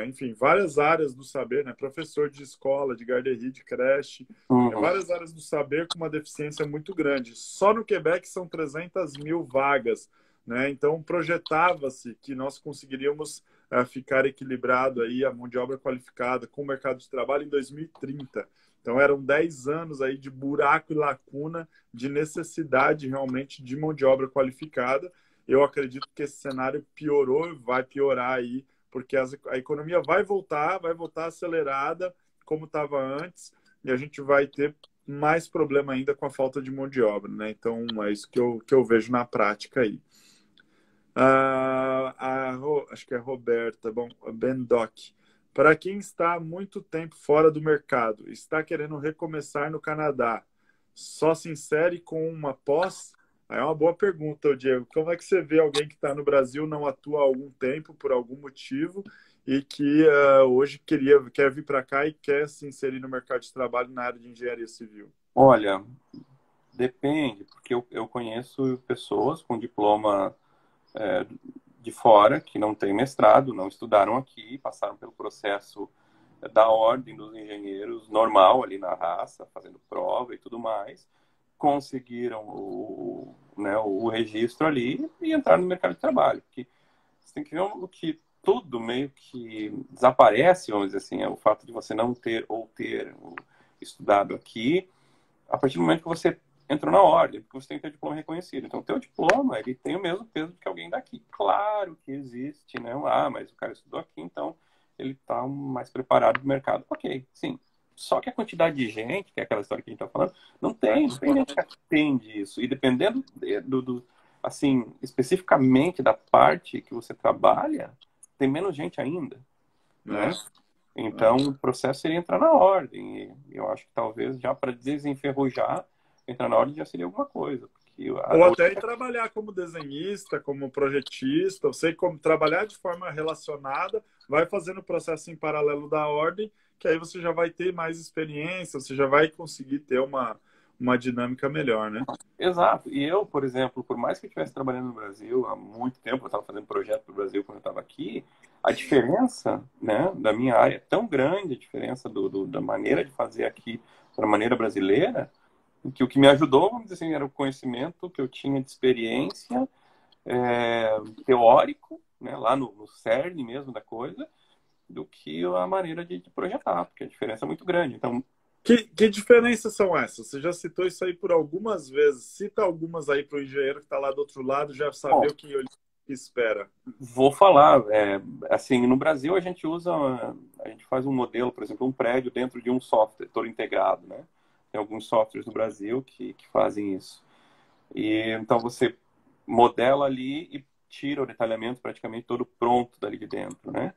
enfim, várias áreas do saber, né? Professor de escola, de garderie, de creche, várias áreas do saber com uma deficiência muito grande. Só no Quebec são 300 mil vagas né? Então projetava-se que nós conseguiríamos ficar equilibrado aí a mão de obra qualificada com o mercado de trabalho em 2030. Então eram 10 anos aí de buraco e lacuna, de necessidade realmente de mão de obra qualificada. Eu acredito que esse cenário piorou e vai piorar aí, porque a economia vai voltar acelerada, como estava antes, e a gente vai ter mais problema ainda com a falta de mão de obra, né? Então é isso que eu vejo na prática aí. Acho que é Roberta, bom, Bendoc. Para quem está há muito tempo fora do mercado, está querendo recomeçar no Canadá, só se insere com uma pós? Aí é uma boa pergunta, Diego. Como é que você vê alguém que está no Brasil, não atua há algum tempo, por algum motivo, e que hoje quer vir para cá e quer se inserir no mercado de trabalho na área de engenharia civil? Olha, depende, porque eu conheço pessoas com diploma de fora, que não têm mestrado, não estudaram aqui, passaram pelo processo da ordem dos engenheiros normal ali na raça, fazendo prova e tudo mais, conseguiram o registro ali e entraram no mercado de trabalho. Porque você tem que ver que tudo meio que desaparece, vamos dizer assim, é o fato de você não ter ou ter estudado aqui, a partir do momento que você entrou na ordem, porque você tem que ter diploma reconhecido. Então, o teu diploma, ele tem o mesmo peso que alguém daqui. Claro que existe, né? Mas o cara estudou aqui, então ele está mais preparado para o mercado. Ok, sim. Só que a quantidade de gente, que é aquela história que a gente está falando, não tem gente que atende isso. E dependendo assim, especificamente da parte que você trabalha, tem menos gente ainda, né? Então, o processo seria entrar na ordem. E eu acho que talvez já para desenferrujar, entrar na ordem já seria alguma coisa. Ou até trabalhar como desenhista, como projetista, eu sei como trabalhar de forma relacionada, vai fazendo o processo em paralelo da ordem, que aí você já vai ter mais experiência, você já vai conseguir ter uma dinâmica melhor, né? Exato. E eu, por exemplo, por mais que eu estivesse trabalhando no Brasil há muito tempo, eu estava fazendo projeto para o Brasil quando eu estava aqui, a diferença, né, da minha área é tão grande, a diferença da maneira de fazer aqui para a maneira brasileira, que o que me ajudou, vamos dizer assim, era o conhecimento que eu tinha de experiência teórico, né, lá no cerne mesmo da coisa, do que a maneira de projetar, porque a diferença é muito grande. Então, que diferenças são essas? Você já citou isso aí por algumas vezes. Cita algumas aí para o engenheiro que está lá do outro lado já saber o que ele espera. Vou falar. Assim, no Brasil a gente faz um modelo, por exemplo, um prédio dentro de um software, todo integrado, né? Tem alguns softwares no Brasil que fazem isso. E então você modela ali e tira o detalhamento praticamente todo pronto dali de dentro, né?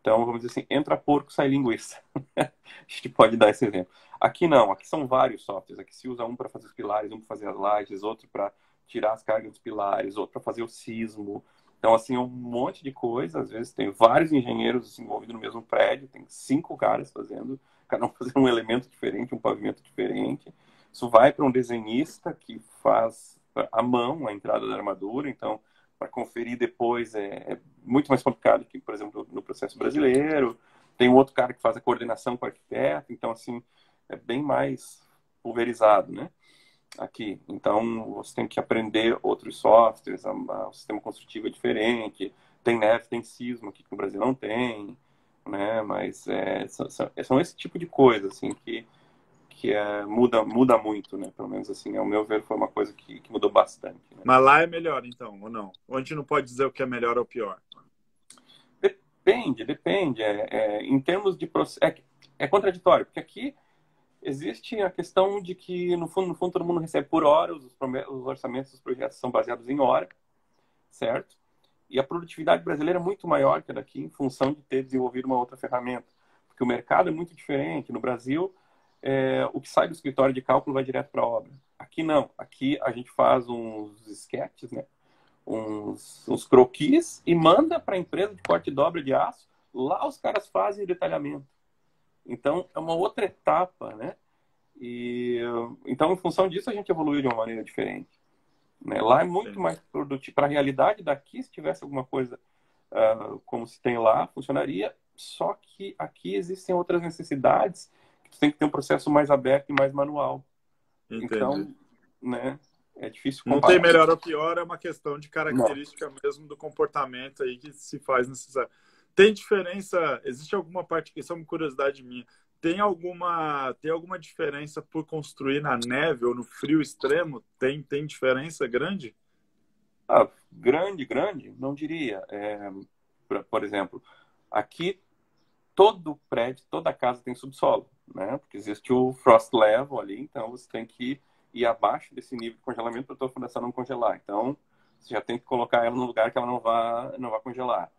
Então, vamos dizer assim, entra porco, sai linguiça. A gente pode dar esse exemplo. Aqui não, aqui são vários softwares. Aqui se usa um para fazer os pilares, um para fazer as lajes, outro para tirar as cargas dos pilares, outro para fazer o sismo. Então, assim, um monte de coisa. Às vezes tem vários engenheiros envolvidos no mesmo prédio, tem 5 caras fazendo, cada um fazendo um elemento diferente, um pavimento diferente. Isso vai para um desenhista que faz à mão a entrada da armadura, então para conferir depois é muito mais complicado que, por exemplo, no processo brasileiro. Tem um outro cara que faz a coordenação com o arquiteto, então, assim, é bem mais pulverizado, né? Aqui. Então, você tem que aprender outros softwares, o sistema construtivo é diferente, tem neve, tem sismo aqui que no Brasil não tem, né? Mas são esse tipo de coisa, assim, que muda muito, né? Pelo menos assim, ao meu ver, foi uma coisa que mudou bastante. Né? Mas lá é melhor, então, ou não? Ou a gente não pode dizer o que é melhor ou pior? Depende. Em termos de processo, é contraditório, porque aqui existe a questão de que, no fundo, todo mundo recebe por hora, os orçamentos dos projetos são baseados em hora, certo? E a produtividade brasileira é muito maior que a daqui, em função de ter desenvolvido uma outra ferramenta. Porque o mercado é muito diferente. No Brasil, o que sai do escritório de cálculo vai direto para a obra. Aqui não. Aqui a gente faz uns sketches, né? uns croquis e manda para a empresa de corte e dobra de aço. Lá os caras fazem o detalhamento. Então, é uma outra etapa, né? Então, em função disso, a gente evoluiu de uma maneira diferente. Né? Lá é muito mais produtivo. Para a realidade daqui, se tivesse alguma coisa como se tem lá, funcionaria. Só que aqui existem outras necessidades que tu tem que ter um processo mais aberto e mais manual. Entendi. Então, né? é difícil Não tem comparar. melhor ou pior, é uma questão de Não. característica mesmo do comportamento aí que se faz necessário. Tem diferença? Existe alguma parte que isso é uma curiosidade minha? Tem alguma diferença por construir na neve ou no frio extremo? Tem diferença grande? Ah, grande, grande, não diria. Por exemplo, aqui todo prédio, toda casa tem subsolo, né? Porque existe o frost level ali, então você tem que ir abaixo desse nível de congelamento para a tua fundação não congelar. Então, você já tem que colocar ela num lugar que ela não vá congelar.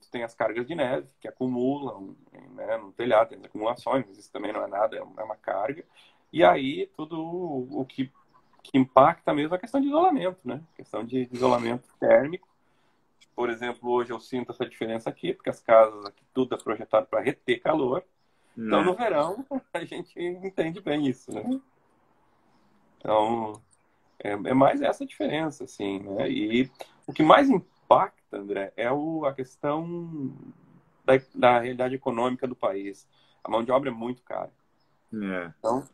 Tu tem as cargas de neve que acumulam, né, no telhado, tem as acumulações, mas isso também não é nada, é uma carga. E aí, tudo o que impacta mesmo é a questão de isolamento, né? A questão de isolamento térmico. Por exemplo, hoje eu sinto essa diferença aqui, porque as casas aqui tudo é projetado para reter calor. Então, no Né? verão, a gente entende bem isso, né? Então, é mais essa diferença, assim, né? E o que mais impacta, André, é a questão da realidade econômica do país. A mão de obra é muito cara. É. Então,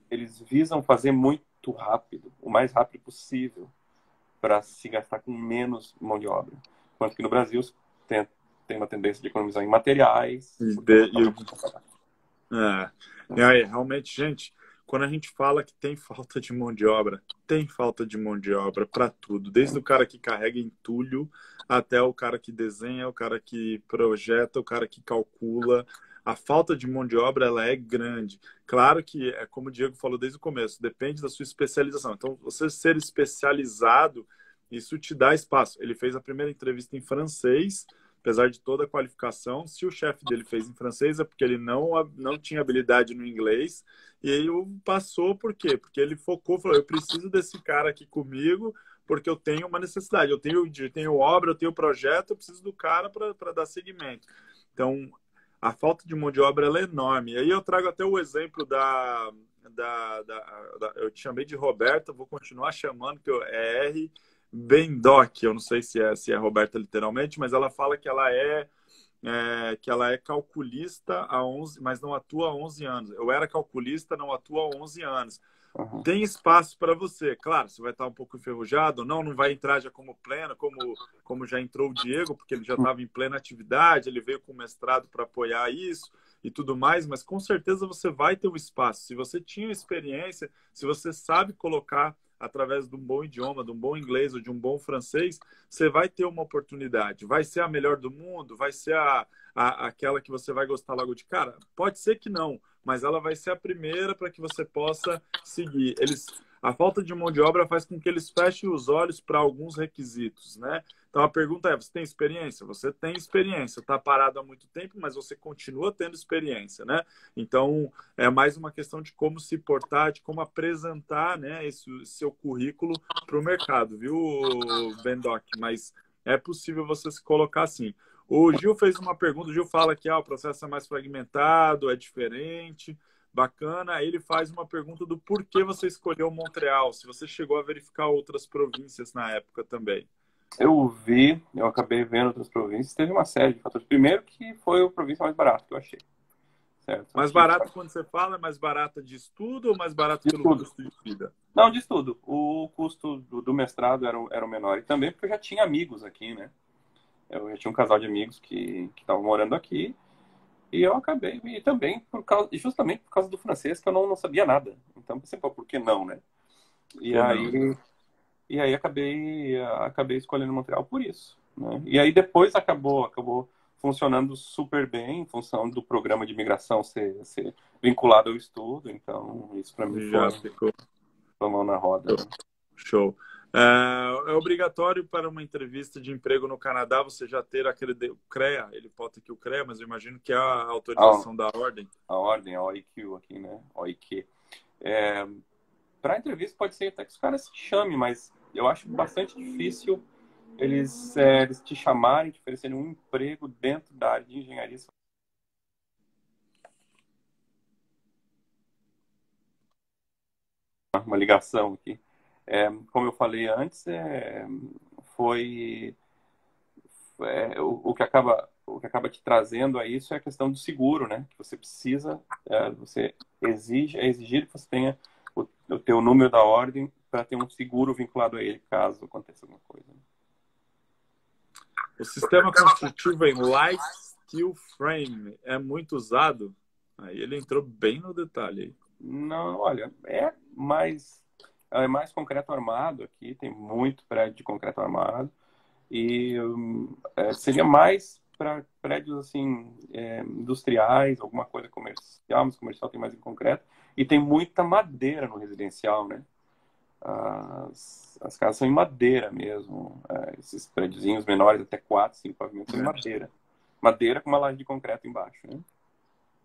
eles visam fazer muito rápido, o mais rápido possível, para se gastar com menos mão de obra. Enquanto que no Brasil tem uma tendência de economizar em materiais, E, porque a mão de- de obra é e- muito barata. é. E aí, realmente, gente, quando a gente fala que tem falta de mão de obra, tem falta de mão de obra para tudo, desde o cara que carrega entulho até o cara que desenha, o cara que projeta, o cara que calcula. A falta de mão de obra ela é grande. Claro que é como o Diego falou desde o começo, depende da sua especialização. Então, você ser especializado, isso te dá espaço. Ele fez a primeira entrevista em francês, apesar de toda a qualificação. Se o chefe dele fez em francês, é porque ele não tinha habilidade no inglês. E aí passou por quê? Porque ele focou, falou: eu preciso desse cara aqui comigo, porque eu tenho uma necessidade. Eu tenho obra, eu tenho projeto, eu preciso do cara para dar seguimento. Então, a falta de mão de obra ela é enorme. E aí eu trago até o exemplo eu te chamei de Roberta, vou continuar chamando, que é R. Bendoc, eu não sei se é Roberta literalmente, mas ela fala que ela é calculista há 11, mas não atua há 11 anos. Eu era calculista, não atuo há 11 anos. Uhum. Tem espaço para você. Claro, você vai estar um pouco enferrujado, não vai entrar já como pleno, como já entrou o Diego, porque ele já estava em plena atividade, ele veio com mestrado para apoiar isso e tudo mais, mas com certeza você vai ter um espaço. Se você tinha experiência, se você sabe colocar através de um bom idioma, de um bom inglês ou de um bom francês, você vai ter uma oportunidade. Vai ser a melhor do mundo? Vai ser aquela que você vai gostar logo de cara? Pode ser que não, mas ela vai ser a primeira para que você possa seguir. A falta de mão de obra faz com que eles fechem os olhos para alguns requisitos, né? Então a pergunta é: você tem experiência? Você tem experiência, está parado há muito tempo, mas você continua tendo experiência, né? Então é mais uma questão de como se portar, de como apresentar, né, esse seu currículo para o mercado, viu, Bendoc? Mas é possível você se colocar assim. O Gil fez uma pergunta, o Gil fala que o processo é mais fragmentado, é diferente, bacana. Aí ele faz uma pergunta do porquê você escolheu Montreal, se você chegou a verificar outras províncias na época também. Eu acabei vendo outras províncias, teve uma série de fatores. Primeiro que foi a província mais barata que eu achei, certo? Mais Aqui, barato quando você fala, é mais barata de estudo ou mais barato de pelo tudo. custo de vida? Não, de tudo. O custo do mestrado era o menor. E também porque eu já tinha amigos aqui, né? Eu já tinha um casal de amigos que estavam morando aqui. E eu acabei, e também justamente por causa do francês, que eu não sabia nada. Então, pensei, pô, por que não, né? E Que não, né? aí acabei escolhendo Montreal por isso, né? E aí depois acabou funcionando super bem em função do programa de imigração ser vinculado ao estudo. Então, isso para mim Já foi ficou. a mão na roda, né? Show. É obrigatório para uma entrevista de emprego no Canadá você já ter aquele o CREA. Ele bota aqui o CREA, mas eu imagino que é a A, autorização da ordem. a ordem, a OIQ aqui, né? OIQ. Para entrevista pode ser até que os caras te chamem, mas eu acho bastante difícil eles te chamarem, te oferecerem um emprego dentro da área de engenharia. Uma ligação aqui. Como eu falei antes, foi o que acaba te trazendo a isso é a questão do seguro, né? Que você precisa, é exigido que você tenha o teu número da ordem para ter um seguro vinculado a ele, caso aconteça alguma coisa. O sistema construtivo em light steel frame é muito usado? Aí ele entrou bem no detalhe aí. Não, olha, é mais concreto armado aqui, tem muito prédio de concreto armado, e seria mais para prédios assim, industriais, alguma coisa comercial, mas comercial tem mais em concreto, e tem muita madeira no residencial, né? As casas são em madeira mesmo, esses prédiozinhos menores, até 4, 5 pavimentos, são em madeira. Madeira com uma laje de concreto embaixo, né?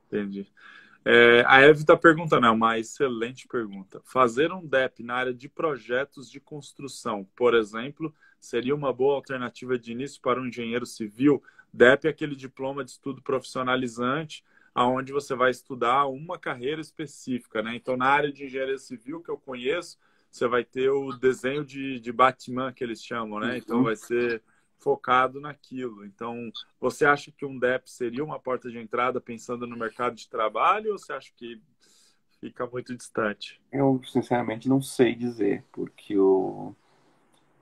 Entendi. A Eve está perguntando, é uma excelente pergunta. Fazer um DEP na área de projetos de construção, por exemplo, seria uma boa alternativa de início para um engenheiro civil? DEP é aquele diploma de estudo profissionalizante, onde você vai estudar uma carreira específica, né? Então, na área de engenharia civil que eu conheço, você vai ter o desenho de Batman, que eles chamam, né? Então, vai ser focado naquilo. Então, você acha que um DEP seria uma porta de entrada pensando no mercado de trabalho ou você acha que fica muito distante? Eu, sinceramente, não sei dizer, porque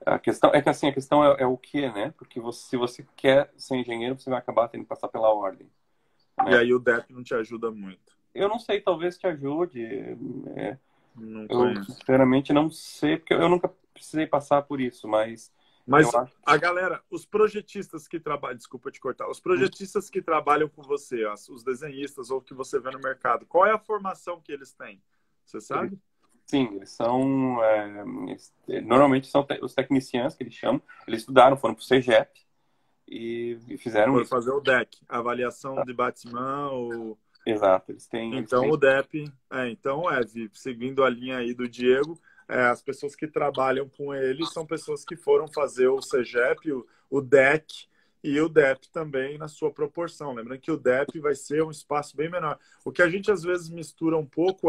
a questão é que assim, a questão é o que, né? Porque se você quer ser engenheiro, você vai acabar tendo que passar pela ordem, né? E aí o DEP não te ajuda muito. Eu não sei, talvez te ajude. Não Eu, conheço. sinceramente, não sei, porque eu nunca precisei passar por isso, mas Mas eu acho a galera, os projetistas que trabalham, desculpa te cortar, os projetistas que trabalham com você, os desenhistas ou que você vê no mercado, qual é a formação que eles têm? Você sabe? sim, eles são. Normalmente são os tecniciãs que eles chamam. Eles estudaram, foram para o CEGEP e fizeram Por isso. fazer o DEC, avaliação de Batman, ou... Exato, eles têm. Então o DEP, então seguindo a linha aí do Diego, as pessoas que trabalham com ele são pessoas que foram fazer o CEGEP, o DEC e o DEP também na sua proporção. Lembrando que o DEP vai ser um espaço bem menor. O que a gente às vezes mistura um pouco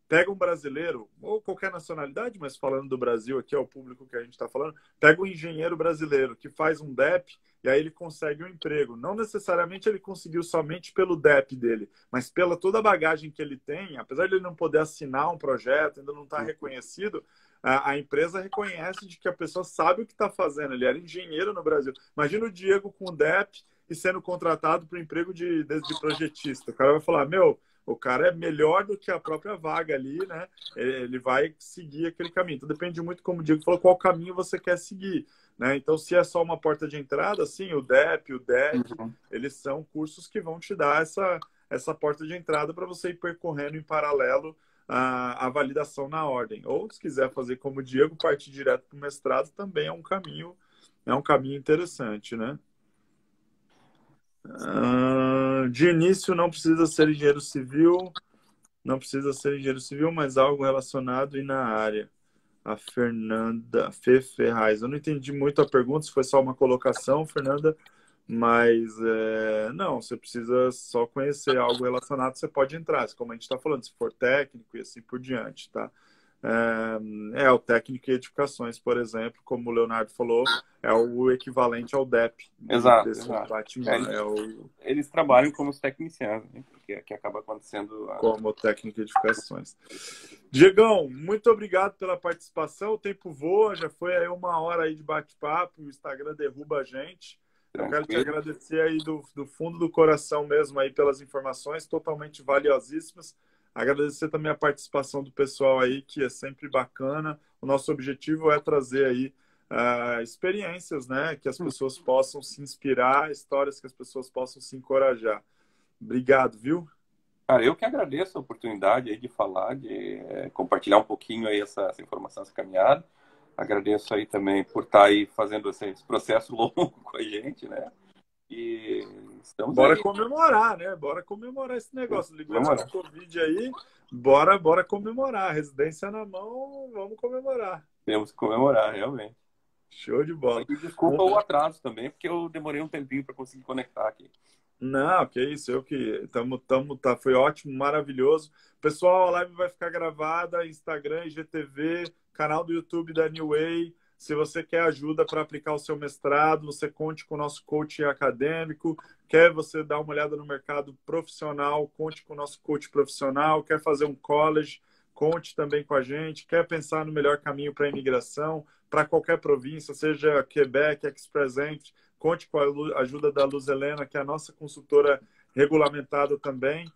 pega um brasileiro, ou qualquer nacionalidade, mas falando do Brasil, aqui é o público que a gente está falando, pega um engenheiro brasileiro que faz um DEP e aí ele consegue um emprego. Não necessariamente ele conseguiu somente pelo DEP dele, mas pela toda a bagagem que ele tem, apesar de ele não poder assinar um projeto, ainda não está reconhecido, a empresa reconhece de que a pessoa sabe o que está fazendo. Ele era engenheiro no Brasil. Imagina o Diego com o DEP e sendo contratado para o emprego de projetista. O cara vai falar, o cara é melhor do que a própria vaga ali, né? Ele vai seguir aquele caminho. Então depende muito, como o Diego falou, qual caminho você quer seguir, né? Então, se é só uma porta de entrada, sim, o DEP, o DEC, eles são cursos que vão te dar essa porta de entrada para você ir percorrendo em paralelo a validação na ordem. Ou, se quiser fazer como o Diego, partir direto para o mestrado, também é um caminho interessante, né? De início não precisa ser engenheiro civil, mas algo relacionado e na área. A Fernanda Fê Ferraz. Eu não entendi muito a pergunta, se foi só uma colocação, Fernanda, mas não, você precisa só conhecer algo relacionado, você pode entrar, como a gente está falando, se for técnico e assim por diante, tá? O técnico em edificações, por exemplo, como o Leonardo falou, é o equivalente ao DEP. Exato. Eles trabalham como os tecniciãos, né? que acaba acontecendo como técnico em edificações. Diegão, muito obrigado pela participação. O tempo voa, já foi aí 1 hora aí de bate-papo, o Instagram derruba a gente. Eu quero te agradecer aí do fundo do coração mesmo aí pelas informações totalmente valiosíssimas. Agradecer também a participação do pessoal aí, que é sempre bacana. O nosso objetivo é trazer aí experiências, né? Que as pessoas possam se inspirar, histórias que as pessoas possam se encorajar. Obrigado, viu? Cara, eu que agradeço a oportunidade aí de falar, de compartilhar um pouquinho aí essa informação, essa caminhada. Agradeço aí também por estar aí fazendo esse processo longo com a gente, né? E estamos Bora aí. Comemorar, né? Bora comemorar esse negócio. Liberando o Covid aí, bora comemorar. Residência na mão, vamos comemorar. Temos que comemorar, realmente. Show de bola. E desculpa o atraso também, porque eu demorei um tempinho para conseguir conectar aqui. Não, que isso, foi ótimo, maravilhoso. Pessoal, a live vai ficar gravada, Instagram, IGTV, canal do YouTube da New Way. Se você quer ajuda para aplicar o seu mestrado, você conte com o nosso coach acadêmico. Quer você dar uma olhada no mercado profissional, conte com o nosso coach profissional. Quer fazer um college, conte também com a gente. Quer pensar no melhor caminho para a imigração, para qualquer província, seja Quebec, Express Entry, conte com a ajuda da Luz Helena, que é a nossa consultora regulamentada também.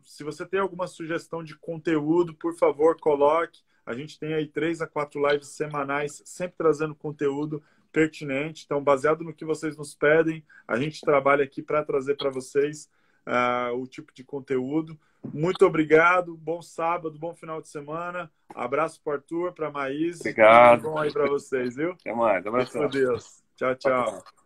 Se você tem alguma sugestão de conteúdo, por favor, coloque. A gente tem aí 3 a 4 lives semanais, sempre trazendo conteúdo pertinente. Então, baseado no que vocês nos pedem, a gente trabalha aqui para trazer para vocês o tipo de conteúdo. Muito obrigado, bom sábado, bom final de semana. Abraço para o Arthur, para a Maís. Obrigado. Tudo bom aí para vocês, viu? Até mais, abraço. Fique com Deus. Tchau, tchau.